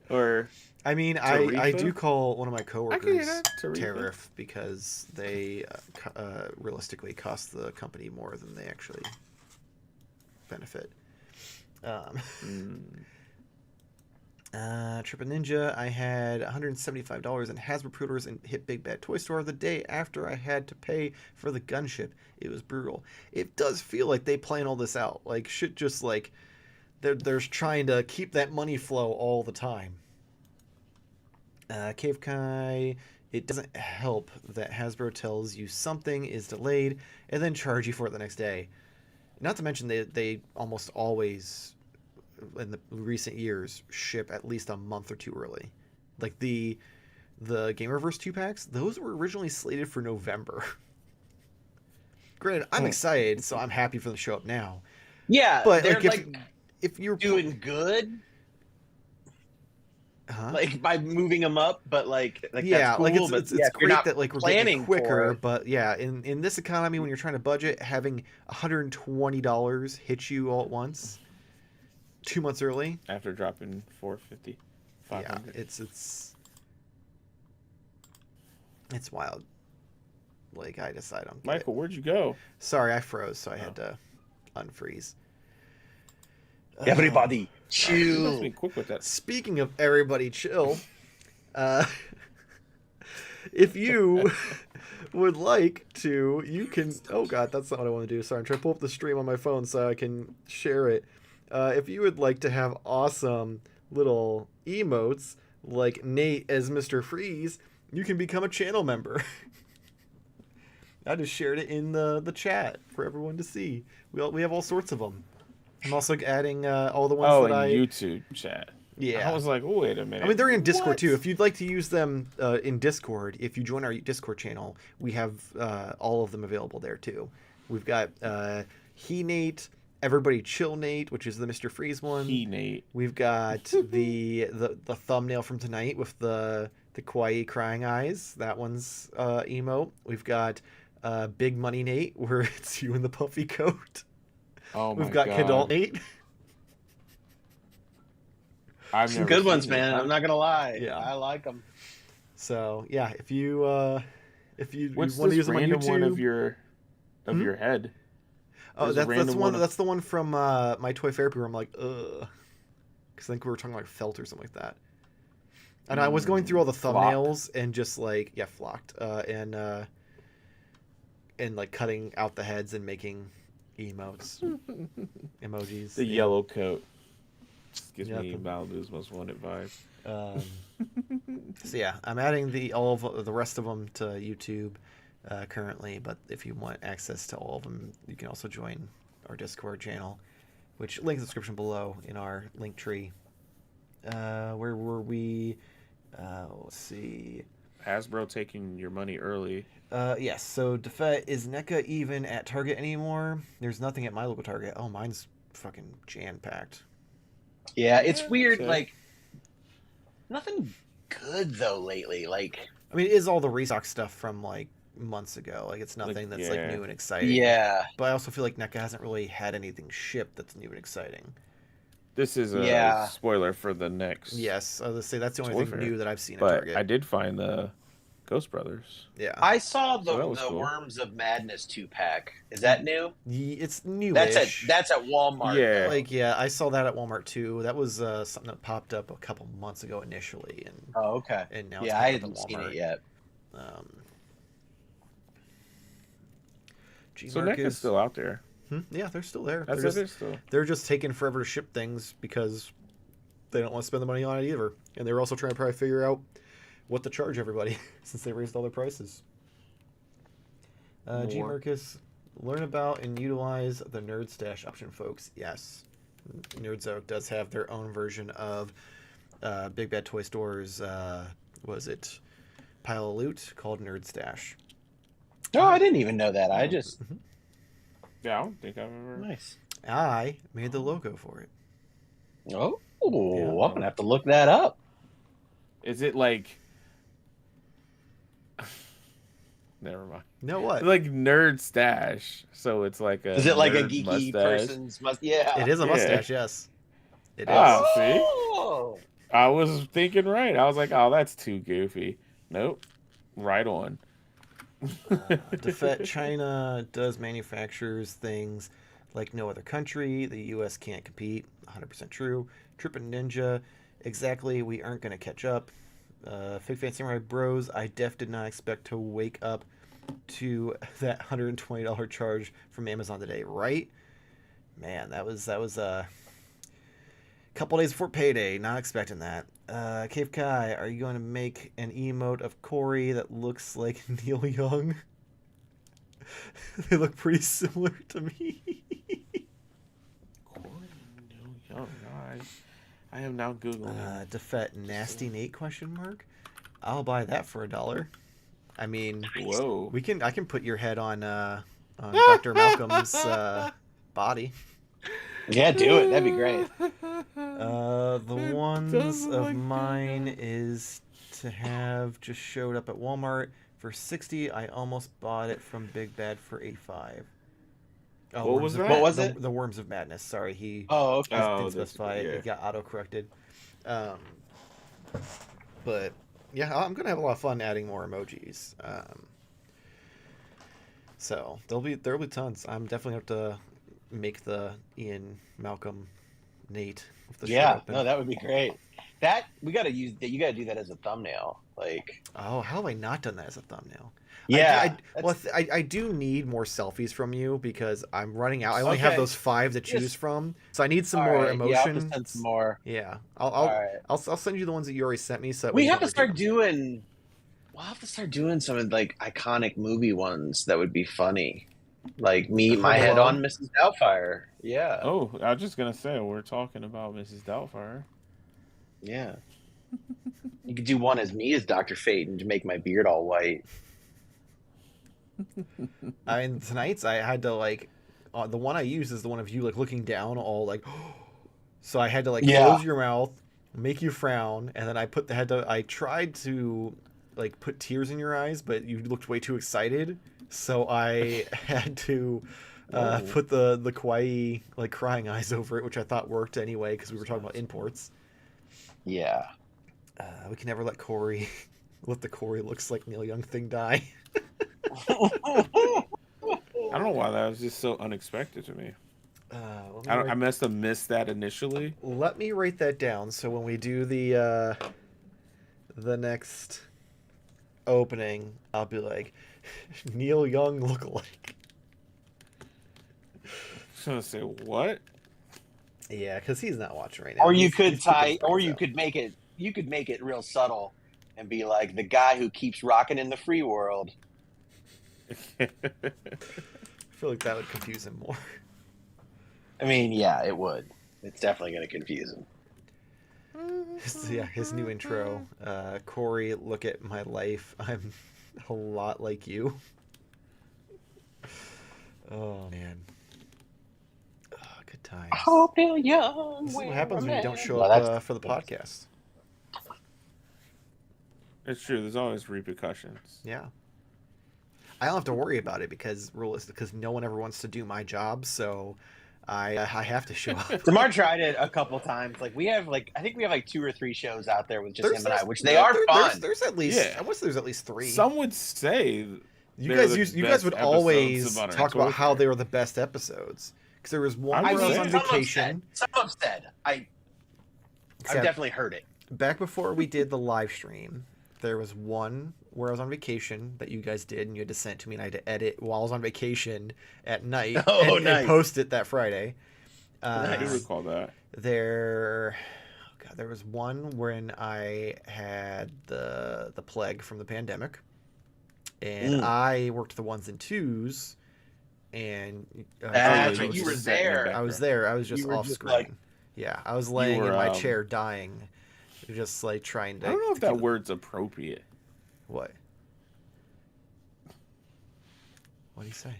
Or I mean, I do Tarifa? call one of my I can coworkers hear that. Tarifa. Tariff because they realistically cost the company more than they actually benefit. Triple Ninja, I had $175 in Hasbro pre-orders and hit Big Bad Toy Store the day after I had to pay for the gunship. It was brutal. It does feel like they plan all this out. Like, shit just like they're trying to keep that money flow all the time. Cave Kai, it doesn't help that Hasbro tells you something is delayed and then charge you for it the next day. Not to mention they almost always, in the recent years, ship at least a month or two early. Like the Gamerverse 2-packs, those were originally slated for November. Granted, I'm excited, so I'm happy for them to show up now. Yeah, But they're like if you're doing good, huh? like by moving them up, but Yeah, that's cool. like it's but it's, yeah, it's if you're great not that like we're getting it planning for quicker, it, but yeah, in this economy when you're trying to budget, having $120 hit you all at once, 2 months early. after dropping 450, 500. Yeah, it's wild. Like I decided on Michael, where'd you go? Sorry, I froze, so I had to unfreeze. everybody You must chill. be quick with that. Speaking of everybody chill, if you would like to, you can. Oh God, that's not what I want to do. Sorry, I'm trying to pull up the stream on my phone so I can share it. If you would like to have awesome little emotes like Nate as Mr. Freeze, you can become a channel member. I just shared it in the chat for everyone to see. We have all sorts of them. I'm also adding all the ones that I YouTube chat. Yeah. I was like, oh, wait a minute. I mean, they're in Discord What? too. If you'd like to use them in Discord, if you join our Discord channel, we have all of them available there too. We've got He Nate, Everybody Chill Nate, which is the Mr. Freeze one. He Nate. We've got the thumbnail from tonight with the kawaii crying eyes. That one's emote. We've got Big Money Nate, where it's you in the puffy coat. Oh my We've got God. Kidult Nate. I've Some never good seen ones, it. man. I'm not gonna lie. Yeah. I like them. So yeah, if you want What's to this use them on random YouTube, one of your head? oh, There's a that's random one. one of- That's the one from my toy therapy where I'm like, ugh, because I think we were talking like felt or something like that. And I was going through all the Flocked. thumbnails and just like flocked and like cutting out the heads and making emotes, emojis. The yeah. yellow coat. Just gives Yep. me Malibu's Most Wanted vibes. So yeah, I'm adding all of the rest of them to YouTube currently. But if you want access to all of them, you can also join our Discord channel, which link in the description below in our link tree. Where were we? Let's see. Hasbro taking your money early. Yes. So Defet, is NECA even at Target anymore? There's nothing at my local Target. Oh, mine's fucking jam packed. Yeah, it's weird. Okay. Like nothing good though lately. Like I mean, it is all the restock stuff from like months ago. Like it's nothing that's like yeah. new and exciting. yeah, But I also feel like NECA hasn't really had anything shipped that's new and exciting. This is a Yeah. spoiler for the next. Yes, I was gonna say that's the only Toy thing fair. new that I've seen at But Target. I did find the Ghost Brothers. Yeah, I saw the, So that was the cool. Worms of Madness 2-pack. Is that new? It's new. That's at Walmart. Yeah. like I saw that at Walmart too. That was something that popped up a couple months ago initially, and Oh, okay. and now it's Yeah, I popped up hadn't at seen Walmart. it yet. So NECA's is still out there. Yeah, they're still there. Still. They're just taking forever to ship things because they don't want to spend the money on it either. And they're also trying to probably figure out what to charge everybody since they raised all their prices. G. Marcus, learn about and utilize the Nerd Stash option, folks. Yes. Nerdzoke does have their own version of Big Bad Toy Store's, pile of loot called Nerd Stash. Oh, I didn't even know that. I just... Yeah, I don't think I've ever... Nice. I made the logo for it. Oh, yeah. I'm going to have to look that up. Is it like... Never mind. No, what? It's like Nerd Stash, so it's like a... Is it like a geeky mustache. person's mustache? Yeah. It is a mustache, yes. It is. Oh, see? I was thinking right. I was like, oh, that's too goofy. Nope. Right on. China does manufactures things like no other country. The U.S. can't compete. 100% true. Trippin' Ninja. Exactly. We aren't going to catch up. Fig Fan Samurai Bros. I did not expect to wake up to that $120 charge from Amazon today. Right? Man, that was a couple days before payday. Not expecting that. Cave Kai, are you going to make an emote of Corey that looks like Neil Young? They look pretty similar to me. Corey Neil Young. I am now Googling. Defet Nasty Nate question mark. I'll buy that for $1. I mean, whoa. I can put your head on Dr. Malcolm's body. Yeah, do it. That'd be great. The ones of mine is to have just showed up at Walmart for $60. I almost bought it from Big Bad for $85. Oh, what was that? What was it? The Worms of Madness. Sorry, he. Oh, okay. Didn't specify it. It got auto corrected. But yeah, I'm gonna have a lot of fun adding more emojis. So there'll be tons. I'm definitely have to make the Ian, Malcolm, Nate. With the yeah, no, that would be great. That we gotta use that. You gotta do that as a thumbnail. Like, oh, how have I not done that as a thumbnail? Yeah, I do need more selfies from you because I'm running out. I only have those 5 to choose from, so I need some more emotion. Yeah, I'll just send some more. Yeah, I'll send you the ones that you already sent me. So we have to start doing. We'll have to start doing some of like iconic movie ones that would be funny, like my head on Mrs. Doubtfire. Yeah. Oh, I was just gonna say we're talking about Mrs. Doubtfire. Yeah. You could do one as me as Dr. Fate and to make my beard all white. I mean, tonight's I had to like, the one I use is the one of you like looking down, all like, so I had to like close your mouth, make you frown, and then I tried to like put tears in your eyes, but you looked way too excited, so I had to put the kawaii like crying eyes over it, which I thought worked anyway because we were talking about imports. Yeah. We can never let the Corey looks like Neil Young thing die. I don't know why that was just so unexpected to me. I must have missed that initially. Let me write that down so when we do the next opening, I'll be like, Neil Young lookalike. I was gonna say what? Yeah, because he's not watching right now. Or you could make it real subtle and be like the guy who keeps rocking in the free world. I feel like that would confuse him more. I mean, yeah, it would. It's definitely going to confuse him. His new intro. Corey, look at my life. I'm a lot like you. Oh, man. Oh, good times. Hope you're young. This is what happens when you don't show up for the podcast. It's true. There's always repercussions. Yeah. I don't have to worry about it because no one ever wants to do my job, so I have to show up. Jarmar tried it a couple times. Like I think we have 2 or 3 shows out there with just him and I, which they are fun. There's at least I wish there's at least 3. Some would say you guys would always talk about how they were the best episodes because there was one where I was on vacation. Some have said I've definitely heard it. Back before we did the live stream, there was one where I was on vacation that you guys did, and you had to send it to me, and I had to edit while I was on vacation at night and Nice. post it that Friday. I do recall that. There was one when I had the plague from the pandemic, and I worked the ones and twos, and you were there. I was there. I was just off just screen. like, yeah, I was laying in my chair dying, just like trying to. I don't know if that word's appropriate. What? What do you say?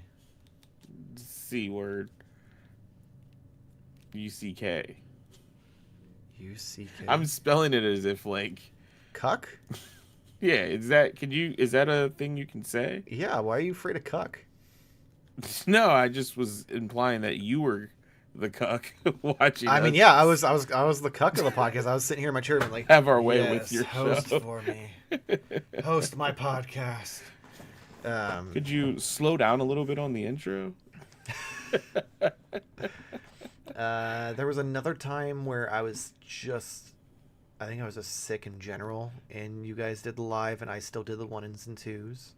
C word. UCK. UCK. I'm spelling it as if like cuck. Yeah, is that a thing you can say? Yeah, why are you afraid of cuck? No, I just was implying that you were the cuck watching. I mean, yeah, I was the cuck of the podcast. I was sitting here in my chair and like, have our way with your host show. for me. Host my podcast. Could you slow down a little bit on the intro? There was another time where I was just sick in general, and you guys did the live, and I still did the ones and twos.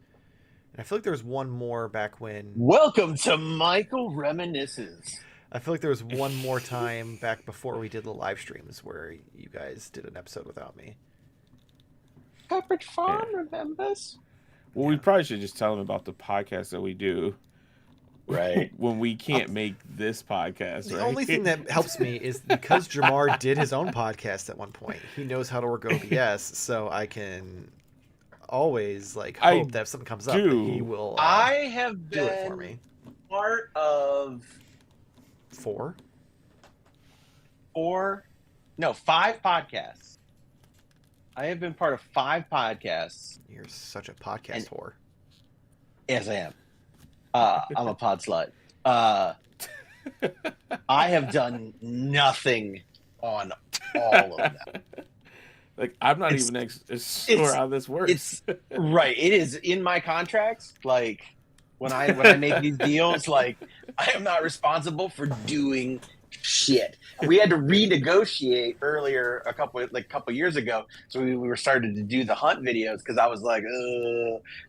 And I feel like there was one more back when. Welcome to Michael Reminisces. I feel like there was one more time back before we did the live streams where you guys did an episode without me. Pepperidge Farm remembers. Well, we probably should just tell them about the podcast that we do. Right. When we can't make this podcast, The right? only thing that helps me is because Jarmar did his own podcast at one point. He knows how to work OBS, so I can always hope that if something comes up, that he will. I have do it for me. Part of 5 podcasts. I have been part of 5 podcasts. You're such a podcast whore. Yes, I am. I'm a pod slut. I have done nothing on all of them. Like, I'm not even sure how this works. It's right. It is in my contracts. Like when I make these deals, like I am not responsible for doing shit. We had to renegotiate earlier a couple years ago. So we were starting to do the hunt videos because I was like,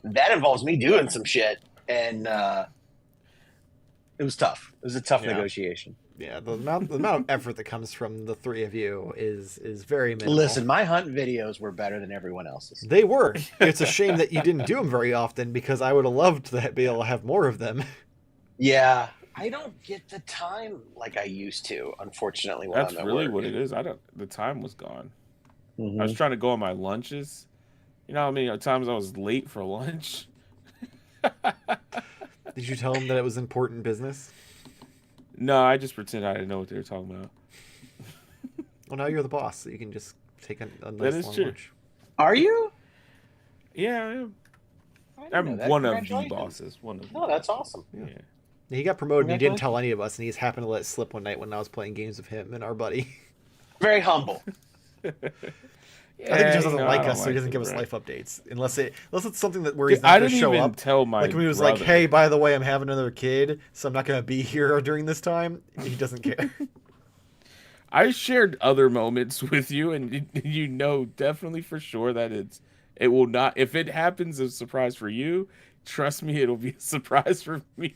that involves me doing some shit. And it was tough. It was a tough negotiation. Yeah, the amount of effort that comes from the three of you is very minimal. Listen, my hunt videos were better than everyone else's. They were. It's a shame that you didn't do them very often because I would have loved to be able to have more of them. Yeah, I don't get the time like I used to, unfortunately. When That's I'm at really work. what it is. The time was gone. Mm-hmm. I was trying to go on my lunches. You know how many times I was late for lunch? Did you tell them that it was important business? No, I just pretended I didn't know what they were talking about. Well, now you're the boss, so you can just take a nice That is long true. lunch. Are you? Yeah, I am. I'm one of the bosses. Oh, that's awesome. Yeah. He got promoted and he didn't tell any of us, and he just happened to let it slip one night when I was playing games with him and our buddy. Very humble. I think he just doesn't like us, so he doesn't give us life updates unless it's something where he's I not going to didn't show even up. tell my like when he was brother. like, "Hey, by the way, I'm having another kid, so I'm not going to be here during this time." He doesn't care. I shared other moments with you, and you know definitely for sure that it will not. If it happens a surprise for you, trust me, it'll be a surprise for me.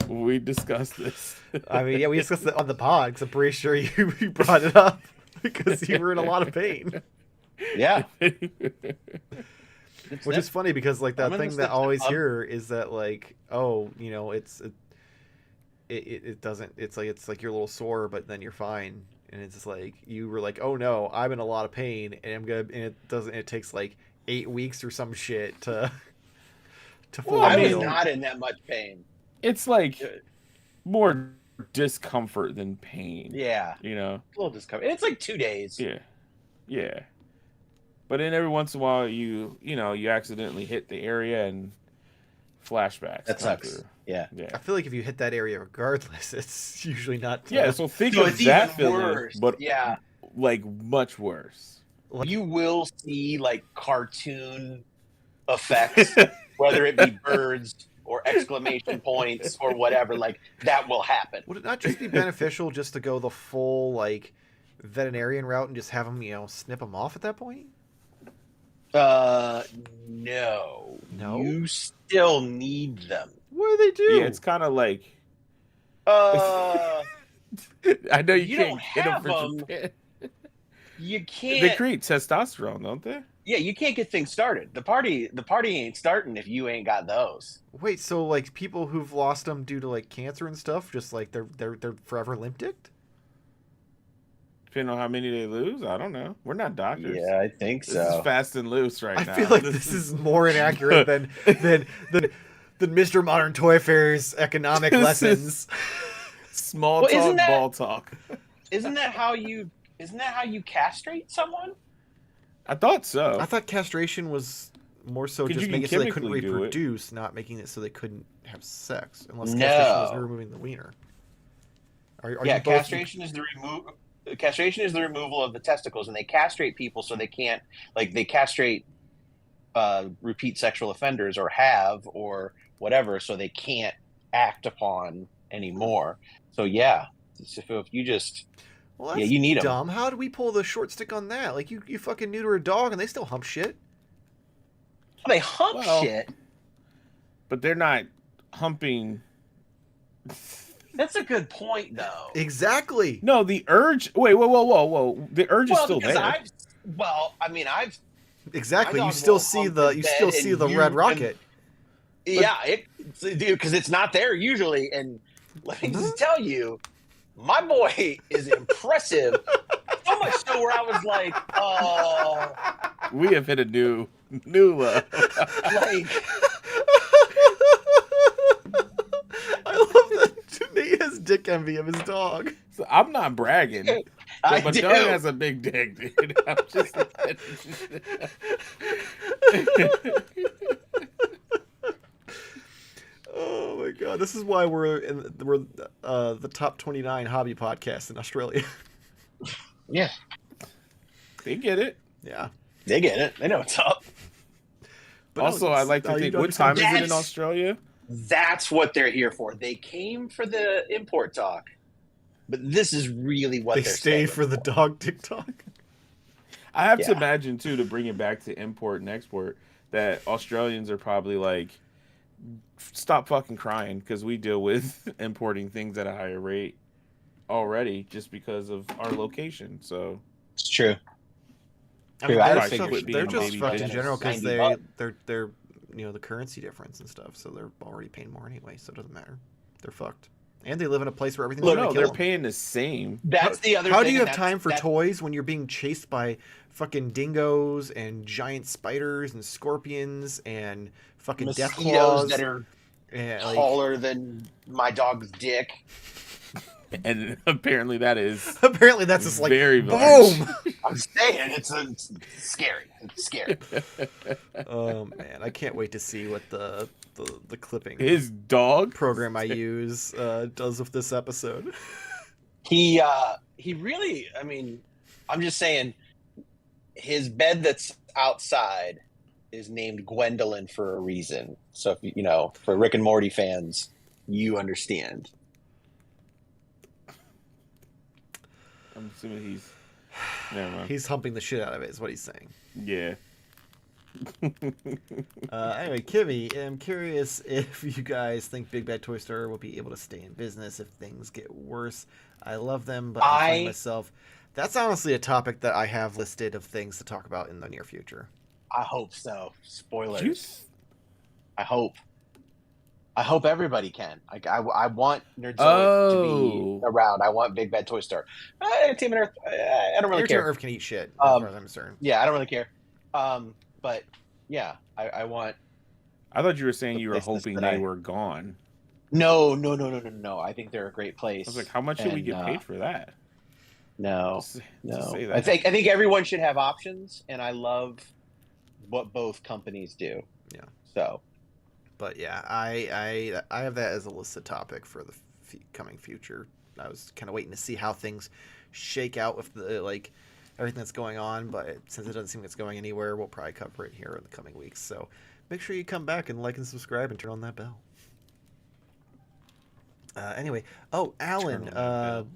We discussed this. I mean, yeah, we discussed it on the pod because I'm pretty sure you brought it up because you were in a lot of pain. Yeah. Which is funny because like that thing that I always hear is that like, oh, you know, it doesn't. It's like you're a little sore, but then you're fine. And it's just like you were like, oh no, I'm in a lot of pain, and it doesn't. It takes like 8 weeks or some shit to. Well, I was not in that much pain. It's like more discomfort than pain. Yeah. You know? A little discomfort. It's like 2 days. Yeah. Yeah. But then every once in a while you accidentally hit the area and flashbacks. That sucks. Through. Yeah. I feel like if you hit that area regardless, it's usually not. Yeah, so think So of it's that even feeling, worse. but Yeah. like much worse. You will see like cartoon effects, whether it be birds or exclamation points or whatever, like that will happen. Would it not just be beneficial just to go the full like veterinarian route and just have them, snip them off at that point? Uh, no. No? You still need them. What do they do? Yeah, it's kind of like Uh, I know you you don't can't get them have for them. Japan. You They can't. create testosterone, don't they? Yeah, you can't get things started. The party ain't starting if you ain't got those. Wait, so like people who've lost them due to like cancer and stuff, just like they're forever limp dicked? Depending on how many they lose, I don't know. We're not doctors. Yeah, I think This is so. fast and loose right I now. feel like this is more inaccurate than Mr. Modern Toy Fair's economic This is- lessons. small Well, talk, ball talk. isn't that how you castrate someone? I thought so. I thought castration was more so 'Cause just you making can it so they couldn't chemically do it. reproduce, not making it so they couldn't have sex, unless No. castration was removing the wiener. Are Yeah, you both, castration is the removal of the testicles, and they castrate people so they can't, like, they castrate repeat sexual offenders or whatever, so they can't act upon anymore. So yeah, if you just Well, yeah, that's you need them. dumb. How do we pull the short stick on that? Like you fucking neuter a dog and they still hump shit. They hump Well, shit. but they're not humping. That's a good point, though. Exactly. No, the urge. Wait, whoa. The urge is Well, still because there. I've Exactly. My You dog still will see hump the in you bed still see and the you red can- rocket. yeah, dude, because it's not there usually. And let me just tell you, my boy is impressive. So much so where I was like, We have hit a new low. like, I love that Nate has dick envy of his dog. So I'm not bragging. I But do. Doug has a big dick, dude. I'm just. Oh my god, this is why we're the top 29 hobby podcast in Australia. Yeah, They get it. Yeah. they get it. They know what's up. But Also, no, I like to you think. don't What time understand. is it in That's- Australia? That's what they're here for. They came for the import talk, but this is really what They they're stayed staying for the dog TikTok. I have to Yeah. imagine too, to bring it back to import and export, that Australians are probably like, stop fucking crying, because we deal with importing things at a higher rate already just because of our location. So It's true. I mean, True, I they're, figured tough- quit being they're a just baby fucked in bitch. general because 90 bucks. they're the currency difference and stuff, so they're already paying more anyway, so it doesn't matter. They're fucked, and they live in a place where everything's well, trying no, to kill they're them. paying the same. That's the other. How thing, do you and have time for that- toys when you're being chased by fucking dingoes and giant spiders and scorpions and fucking death mosquitoes claws that are and, like, taller than my dog's dick? And apparently that is apparently that's just like very boom. I'm saying it's scary. It's scary. Oh man, I can't wait to see what the clipping his dog. program I use does with this episode. He really. I mean, I'm just saying, his bed that's outside is named Gwendolyn for a reason. So if you know, for Rick and Morty fans, you understand. I'm assuming he's. Never mind. He's humping the shit out of it, is what he's saying. Yeah. Anyway, Kimmy, I'm curious if you guys think Big Bad Toy Store will be able to stay in business if things get worse. I love them, but I find myself. That's honestly a topic that I have listed of things to talk about in the near future. I hope so. Spoilers. Juice. I hope everybody can. Like I want Nerdzoic to be around. I want Big Bad Toy Store. Team and Earth. I don't really Airtime care. Earth can eat shit, as far as I'm concerned. Yeah, I don't really care. But yeah, I want. I thought you were saying The you were business hoping that they I- were gone. No. I think they're a great I place. was like, how much should we And, get paid for that? No, Just to no. say that. I think everyone should have options, and I love what both companies do. Yeah. So But yeah, I have that as a listed topic for the coming future. I was kind of waiting to see how things shake out with the everything that's going on, but since it doesn't seem it's going anywhere, we'll probably cover it here in the coming weeks. So make sure you come back and like and subscribe and turn on that bell. Anyway, Alan, Turn on that bell.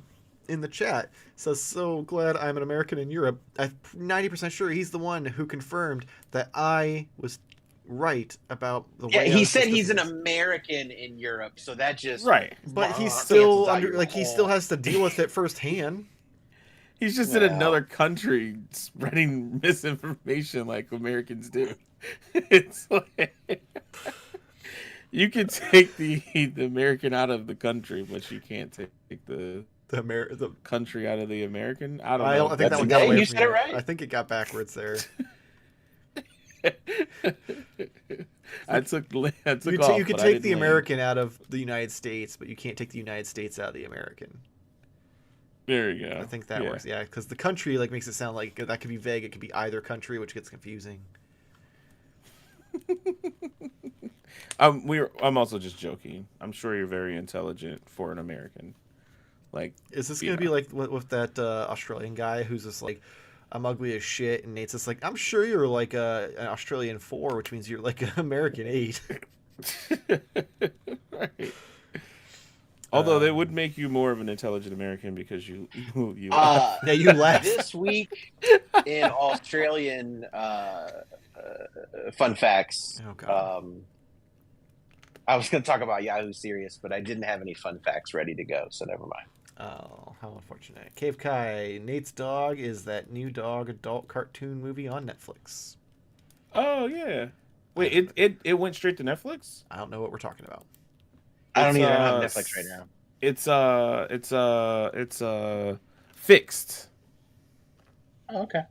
in the chat says, "So glad I'm an American in Europe." I'm 90% sure he's the one who confirmed that I was right about the Yeah, way I he was said he's discussing an this. American in Europe, so that just Right. But he's cancels still out under, your like, he still whole. has to deal with it firsthand. He's just in Well, another country spreading misinformation like Americans do. It's like you can take the American out of the country, but you can't take the The country out of the American. I don't I know. think that that's one got hey, away you from said it you. right. I think it got backwards there. I took You off, could but I take the didn't land. American out of the United States, but you can't take the United States out of the American. There you go. I think that Yeah. works. Yeah, because the country like makes it sound like that could be vague. It could be either country, which gets confusing. I'm also just joking. I'm sure you're very intelligent for an American. Like, Is this you gonna be know. like with that Australian guy who's just like, I'm ugly as shit, and Nate's just like, I'm sure you're like an Australian 4, which means you're like an American 8. Right. Although they would make you more of an intelligent American because you Uh, Yeah, you laugh. this week in Australian fun facts. Oh god. I was going to talk about Yahoo Serious, but I didn't have any fun facts ready to go, so never mind. Oh, how unfortunate. Cave Kai, Nate's dog is that new dog adult cartoon movie on Netflix. Oh yeah. Wait, it went straight to Netflix? I don't know what we're talking about. I don't It's either. I don't have Netflix right now. it's Fixed. Oh, okay.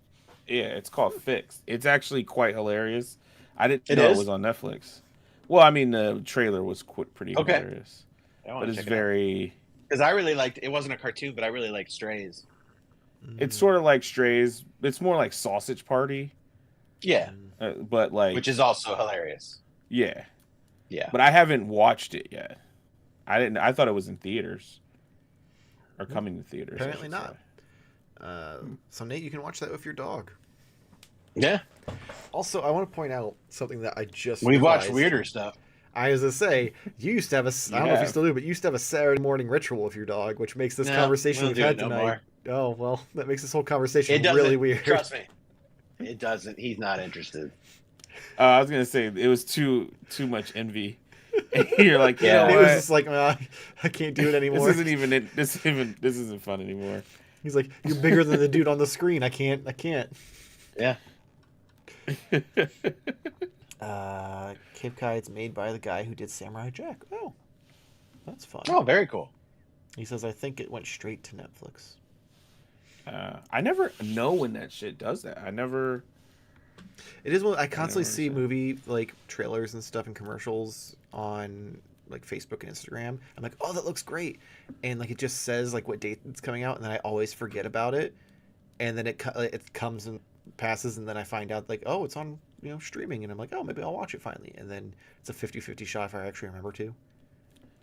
Yeah, it's called Fixed. It's actually quite hilarious. I didn't It know it is? was on Netflix. Well, I mean the trailer was pretty Okay. hilarious. I But want to it's check it out. very Because I really liked it. Wasn't a cartoon, but I really liked Strays. it's sort of like Strays. It's more like Sausage Party. Yeah, But like which is also hilarious. yeah. Yeah. But I haven't watched it yet. I thought it was in theaters. Or coming to theaters. I Apparently should not. say. So Nate, you can watch that with your dog. Yeah. Also, I want to point out something that I just We've watched realized. weirder stuff. I was gonna say, you used to have I don't know if you have. still do, but you used to have a Saturday morning ritual with your dog, which makes this No, conversation we we've don't had do it no tonight. Oh well, that makes this whole conversation It doesn't. really weird. Trust me. It doesn't. He's not interested. I was gonna say it was too much envy. You're like, you Yeah. know It was what? just like, I can't do it anymore. This isn't even it. This isn't fun anymore. He's like, you're bigger than the dude on the screen. I can't. Yeah. Cape Guide's made by the guy who did Samurai Jack. Oh, that's fun. Oh, very cool. He says, I think it went straight to Netflix. I never know when that shit does that. I never. It is one I constantly noticed see that. movie like trailers and stuff and commercials on like Facebook and Instagram. I'm like, oh, that looks great, and like it just says like what date it's coming out, and then I always forget about it, and then it comes and passes, and then I find out like, oh, it's on streaming, and I'm like, oh, maybe I'll watch it finally, and then it's a 50-50 shot if I actually remember to.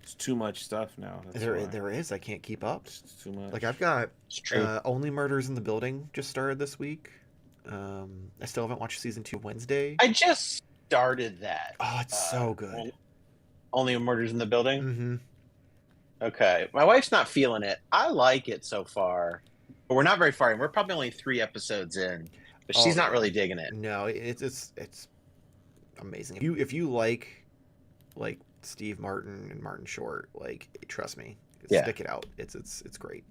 It's too much stuff now. That's There why. there is. I can't keep up. It's too much. Like I've got It's true. Only Murders in the Building just started this week. I still haven't watched season 2 Wednesday. I just started that. Oh, it's so good. Only Murders in the Building? Mm-hmm. Okay. My wife's not feeling it. I like it so far. But we're not very far in. We're probably only 3 episodes in. But she's not really digging it. No, it's amazing. If you like Steve Martin and Martin Short, like trust me, Yeah. stick it out. It's great.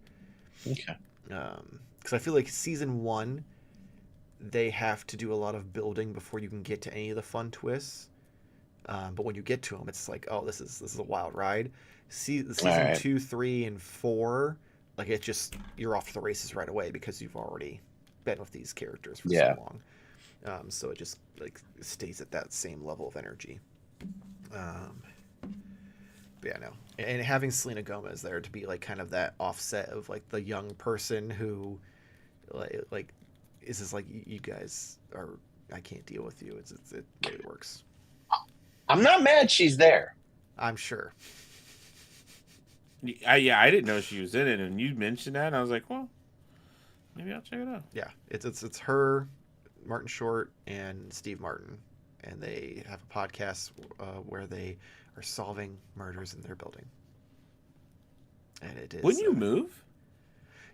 Okay. Because I feel like season 1, they have to do a lot of building before you can get to any of the fun twists. But when you get to them, it's like, oh, this is a wild ride. Season right. 2, 3, and 4, like it just you're off to the races right away because you've already been with these characters for Yeah. so long. So it just like stays at that same level of energy. But yeah, no. And having Selena Gomez there to be like kind of that offset of like the young person who like is just like, you guys are, I can't deal with you. It really works. I'm not mad she's there. I'm sure. I didn't know she was in it, and you mentioned that, and I was like, well, maybe I'll check it out. Yeah, it's her, Martin Short, and Steve Martin, and they have a podcast where they are solving murders in their building. And it is. Wouldn't you move?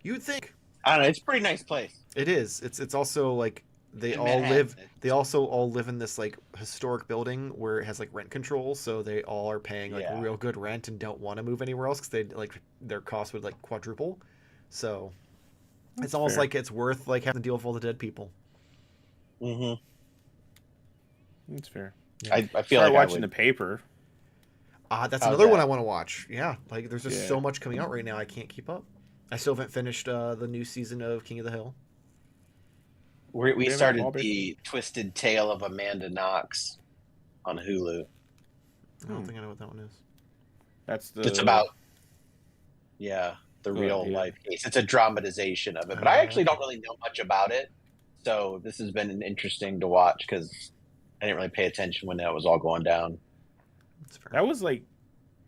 You'd think. I don't know. It's a pretty nice place. It is. It's also like they In all Manhattan. live. They also all live in this like historic building where it has like rent control, so they all are paying like Yeah. real good rent and don't want to move anywhere else because they like their costs would like quadruple. So it's almost fair. like it's worth like having to deal with all the dead people. Mm-hmm. That's fair. Yeah. I feel Start like I watching would. the paper. That's How's another one that? I want to watch. Yeah, like there's just Yeah. so much coming out right now. I can't keep up. I still haven't finished the new season of King of the Hill. We Damn it, started wallpaper. the Twisted Tale of Amanda Knox on Hulu. I don't think I know what that one is. That's the. It's about the Go real ahead, yeah. life case. It's a dramatization of it, but I actually don't really know much about it. So this has been interesting to watch because I didn't really pay attention when that was all going down. That's fair. That was like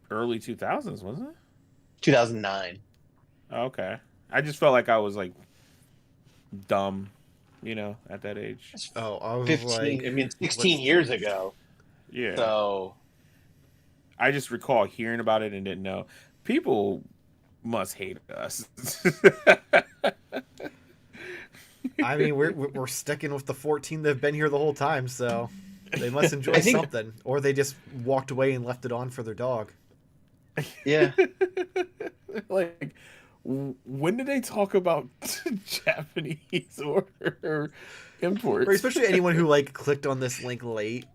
early 2000s, wasn't it? 2009. Oh, okay. I just felt like I was like dumb, at that age. Oh, I was 15. like, I mean, 16 what's- years ago. Yeah. So I just recall hearing about it and didn't know. People must hate us. I mean, we're sticking with the 14 that've been here the whole time, so they must enjoy I think- something, or they just walked away and left it on for their dog. yeah, Like, when did they talk about Japanese or imports? Or especially anyone who like clicked on this link late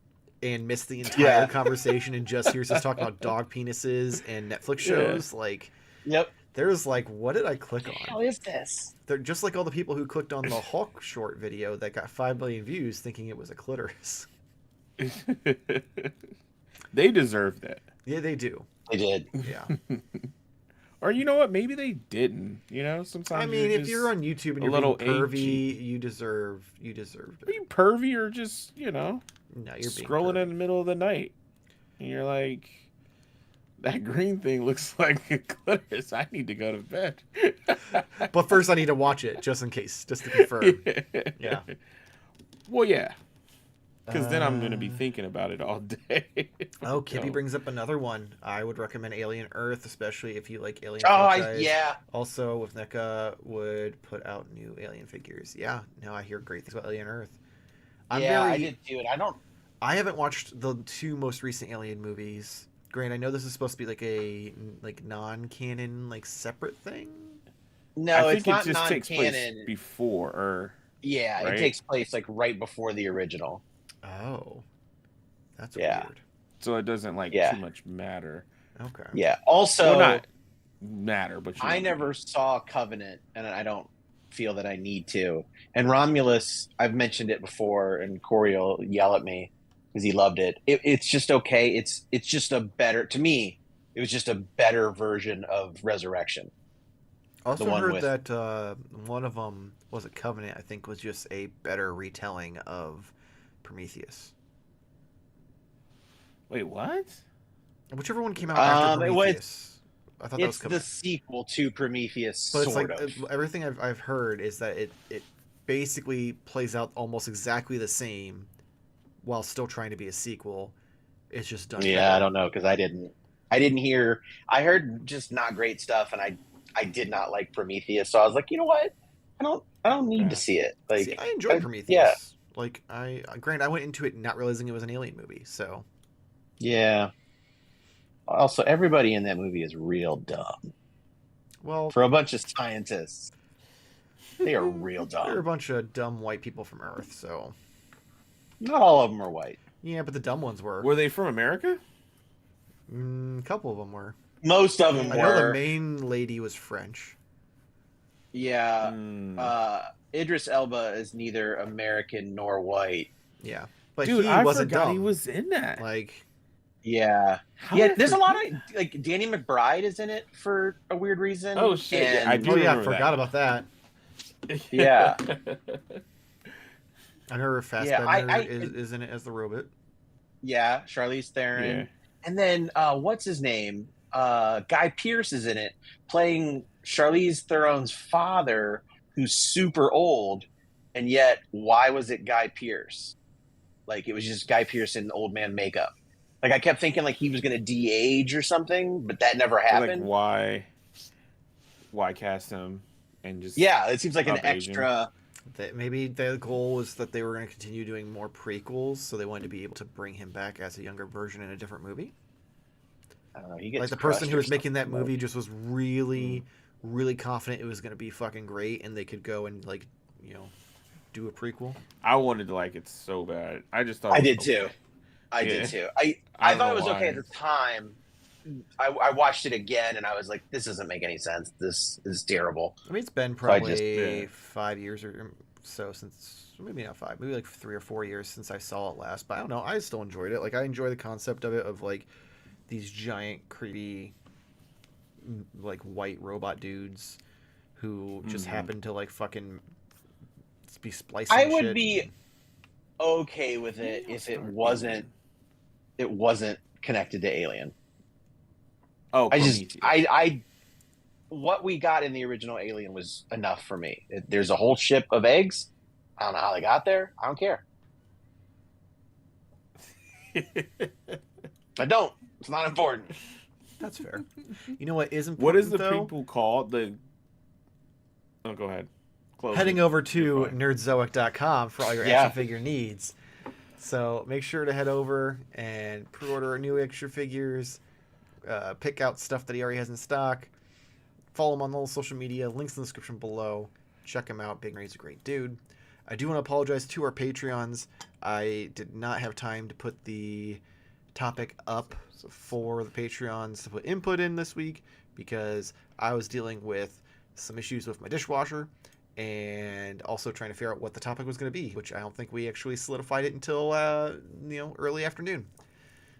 and missed the entire Yeah. conversation and just hears us talk about dog penises and Netflix shows. Like, yep. there's like, what did I click How on? is this? They're just like all the people who clicked on the Hulk short video that got 5 million views thinking it was a clitoris. They deserve that. Yeah, they do. They did. Yeah. Or you know what? Maybe they didn't. Sometimes. I mean, if you're just on YouTube and a you're little being pervy, edgy. you deserve Are you pervy or just No, you're being scrolling pervy. in the middle of the night, and you're like, that green thing looks like a clitoris. I need to go to bed. But first, I need to watch it just in case, just to confirm. Yeah. Well, yeah. Because then I'm gonna be Uh, thinking about it all day. Oh, Kippy So, brings up another one. I would recommend Alien Earth, especially if you like Alien Oh, franchise. yeah. Also, if NECA would put out new Alien figures. Yeah, no, I hear great things about Alien Earth. I did too. And I haven't watched the 2 most recent Alien movies. Grant, I know this is supposed to be like a non-canon, separate thing. No, I it's think not it just takes place non-canon. before, or Yeah, right? it takes place right before the original. Oh, that's Yeah. weird. so it doesn't Yeah. too much matter. Okay. Yeah. Also, Well, not matter, but I never saw Covenant, and I don't feel that I need to. And Romulus, I've mentioned it before, and Corey will yell at me because he loved it. It's just okay. It's just a better, to me, it was just a better version of Resurrection. Also The one heard with- that one of them was a Covenant. I think was just a better retelling of Prometheus. Wait, what? Whichever one came out after It was- Prometheus. I thought that was It's the Covenant. sequel to Prometheus, But it's sort like of. everything I've heard is that it basically plays out almost exactly the same, while still trying to be a sequel. It's just done. Yeah, better. I don't know because I didn't hear. I heard just not great stuff, and I did not like Prometheus, so I was like, you know what? I don't need to see it. Like, See, I enjoyed I- Prometheus. yeah. Like I went into it not realizing it was an alien movie. So yeah. Also, everybody in that movie is real dumb. well, For a bunch of scientists, they are real they're a dumb. bunch of dumb white people from Earth. So Not all of them are white. yeah, but the dumb ones were. Were they from America? A couple of them were. Most of them I know the were. main lady was French. Yeah. Hmm. Idris Elba is neither American nor white. Yeah, but Dude, he I wasn't forgot dumb. he was in that. Like Yeah. How Yeah, did I there's a lot forget? of like Danny McBride is in it for a weird reason. Oh, shit, yeah, I And- do oh yeah, I remember forgot that. about that. Yeah. I know her Yeah, Fassbender is in it as the robot. Yeah, Charlize Theron. Yeah. And then what's his name? Guy Pearce is in it, playing Charlize Theron's father, who's super old, and yet why was it Guy Pearce? Like it was just Guy Pearce in old man makeup. Like I kept thinking like he was gonna de-age or something, but that never Like, happened. why cast him and just it seems like an up-aging. extra. Maybe the goal was that they were going to continue doing more prequels, so they wanted to be able to bring him back as a younger version in a different movie. I don't know. He gets Like the person who was making that something. movie just was really, really confident it was going to be fucking great, and they could go and like, you know, do a prequel. I wanted to like it so bad. I just thought I it was did too. okay. I Yeah. did too. I I don't thought know it was okay why. at the time. I watched it again and I was like, this doesn't make any sense. This is terrible. I mean, it's been So I probably yeah. 5 years or so since, maybe not 5, maybe like 3 or 4 years since I saw it last. But I don't know. I still enjoyed it. Like I enjoy the concept of it, of like these giant, creepy, like white robot dudes who just happen to like fucking be splicing. I would shit be and- okay with it if it wasn't connected to Alien. Oh, I just Prometheus. I what we got in the original Alien was enough for me. There's a whole ship of eggs. I don't know how they got there. I don't care. I don't. It's not important. That's fair. You know what is important? What is the though? people called? Oh, go ahead. Close Heading it. over to You're fine. nerdzoic.com for all your Yeah. action figure needs. So make sure to head over and pre-order new action figures. Pick out stuff that he already has in stock. Follow him on all social media. Links in the description below. Check him out. Big Ray's a great dude. I do want to apologize to our Patreons. I did not have time to put the topic up for the Patreons to put input in this week because I was dealing with some issues with my dishwasher and also trying to figure out what the topic was going to be, which I don't think we actually solidified it until early afternoon.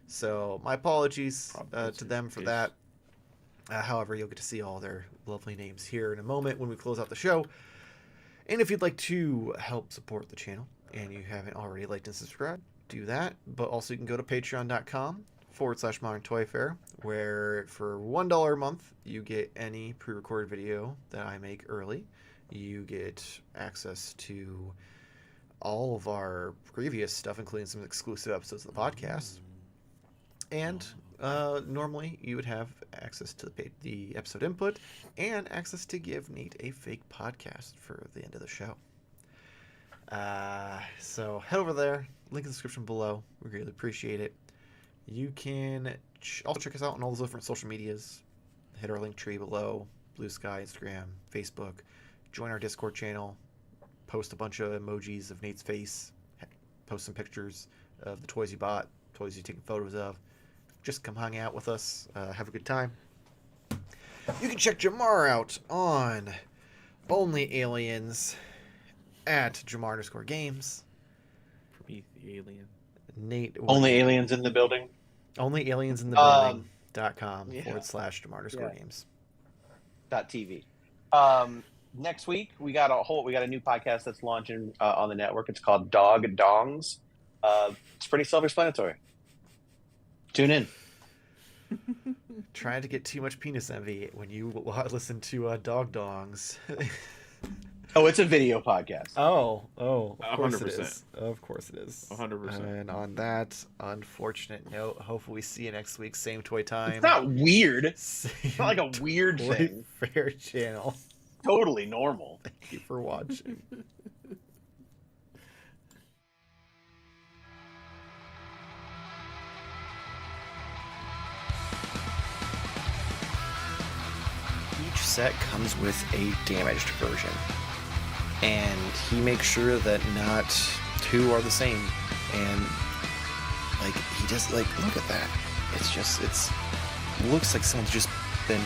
So my apologies to them for that. However, you'll get to see all their lovely names here in a moment when we close out the show. And if you'd like to help support the channel and you haven't already liked and subscribed, do that. But also you can go to patreon.com/Modern Toy Fair, where for $1 a month, you get any pre-recorded video that I make early. You get access to all of our previous stuff, including some exclusive episodes of the podcast. And normally you would have access to the episode input and access to give Nate a fake podcast for the end of the show. So head over there, link in the description below. We really appreciate it. You can also check us out on all those different social medias. Hit our link tree below, Blue Sky, Instagram, Facebook. Join our Discord channel. Post a bunch of emojis of Nate's face. Post some pictures of the toys you bought, toys you're taking photos of. Just come hang out with us. Have a good time. You can check Jarmar out on Only Aliens at Jarmar_games. Alien. Nate. Only aliens in the building. Only Aliens in the Building.com yeah. /Jarmar_games. .tv. Next week we got a new podcast that's launching on the network. It's called Dog Dongs. It's pretty self-explanatory. Tune in. Trying to get too much penis envy when you listen to Dog Dongs. Oh, it's a video podcast. Oh, of course 100%. it is. Of course it is. 100%. And on that unfortunate note, hopefully we see you next week. Same toy time. It's not weird. It's Same not like a weird Toy thing. Fair channel. Totally normal. Thank you for watching. Each set comes with a damaged version, and he makes sure that not two are the same. And like he just like look at that. It looks like someone's just been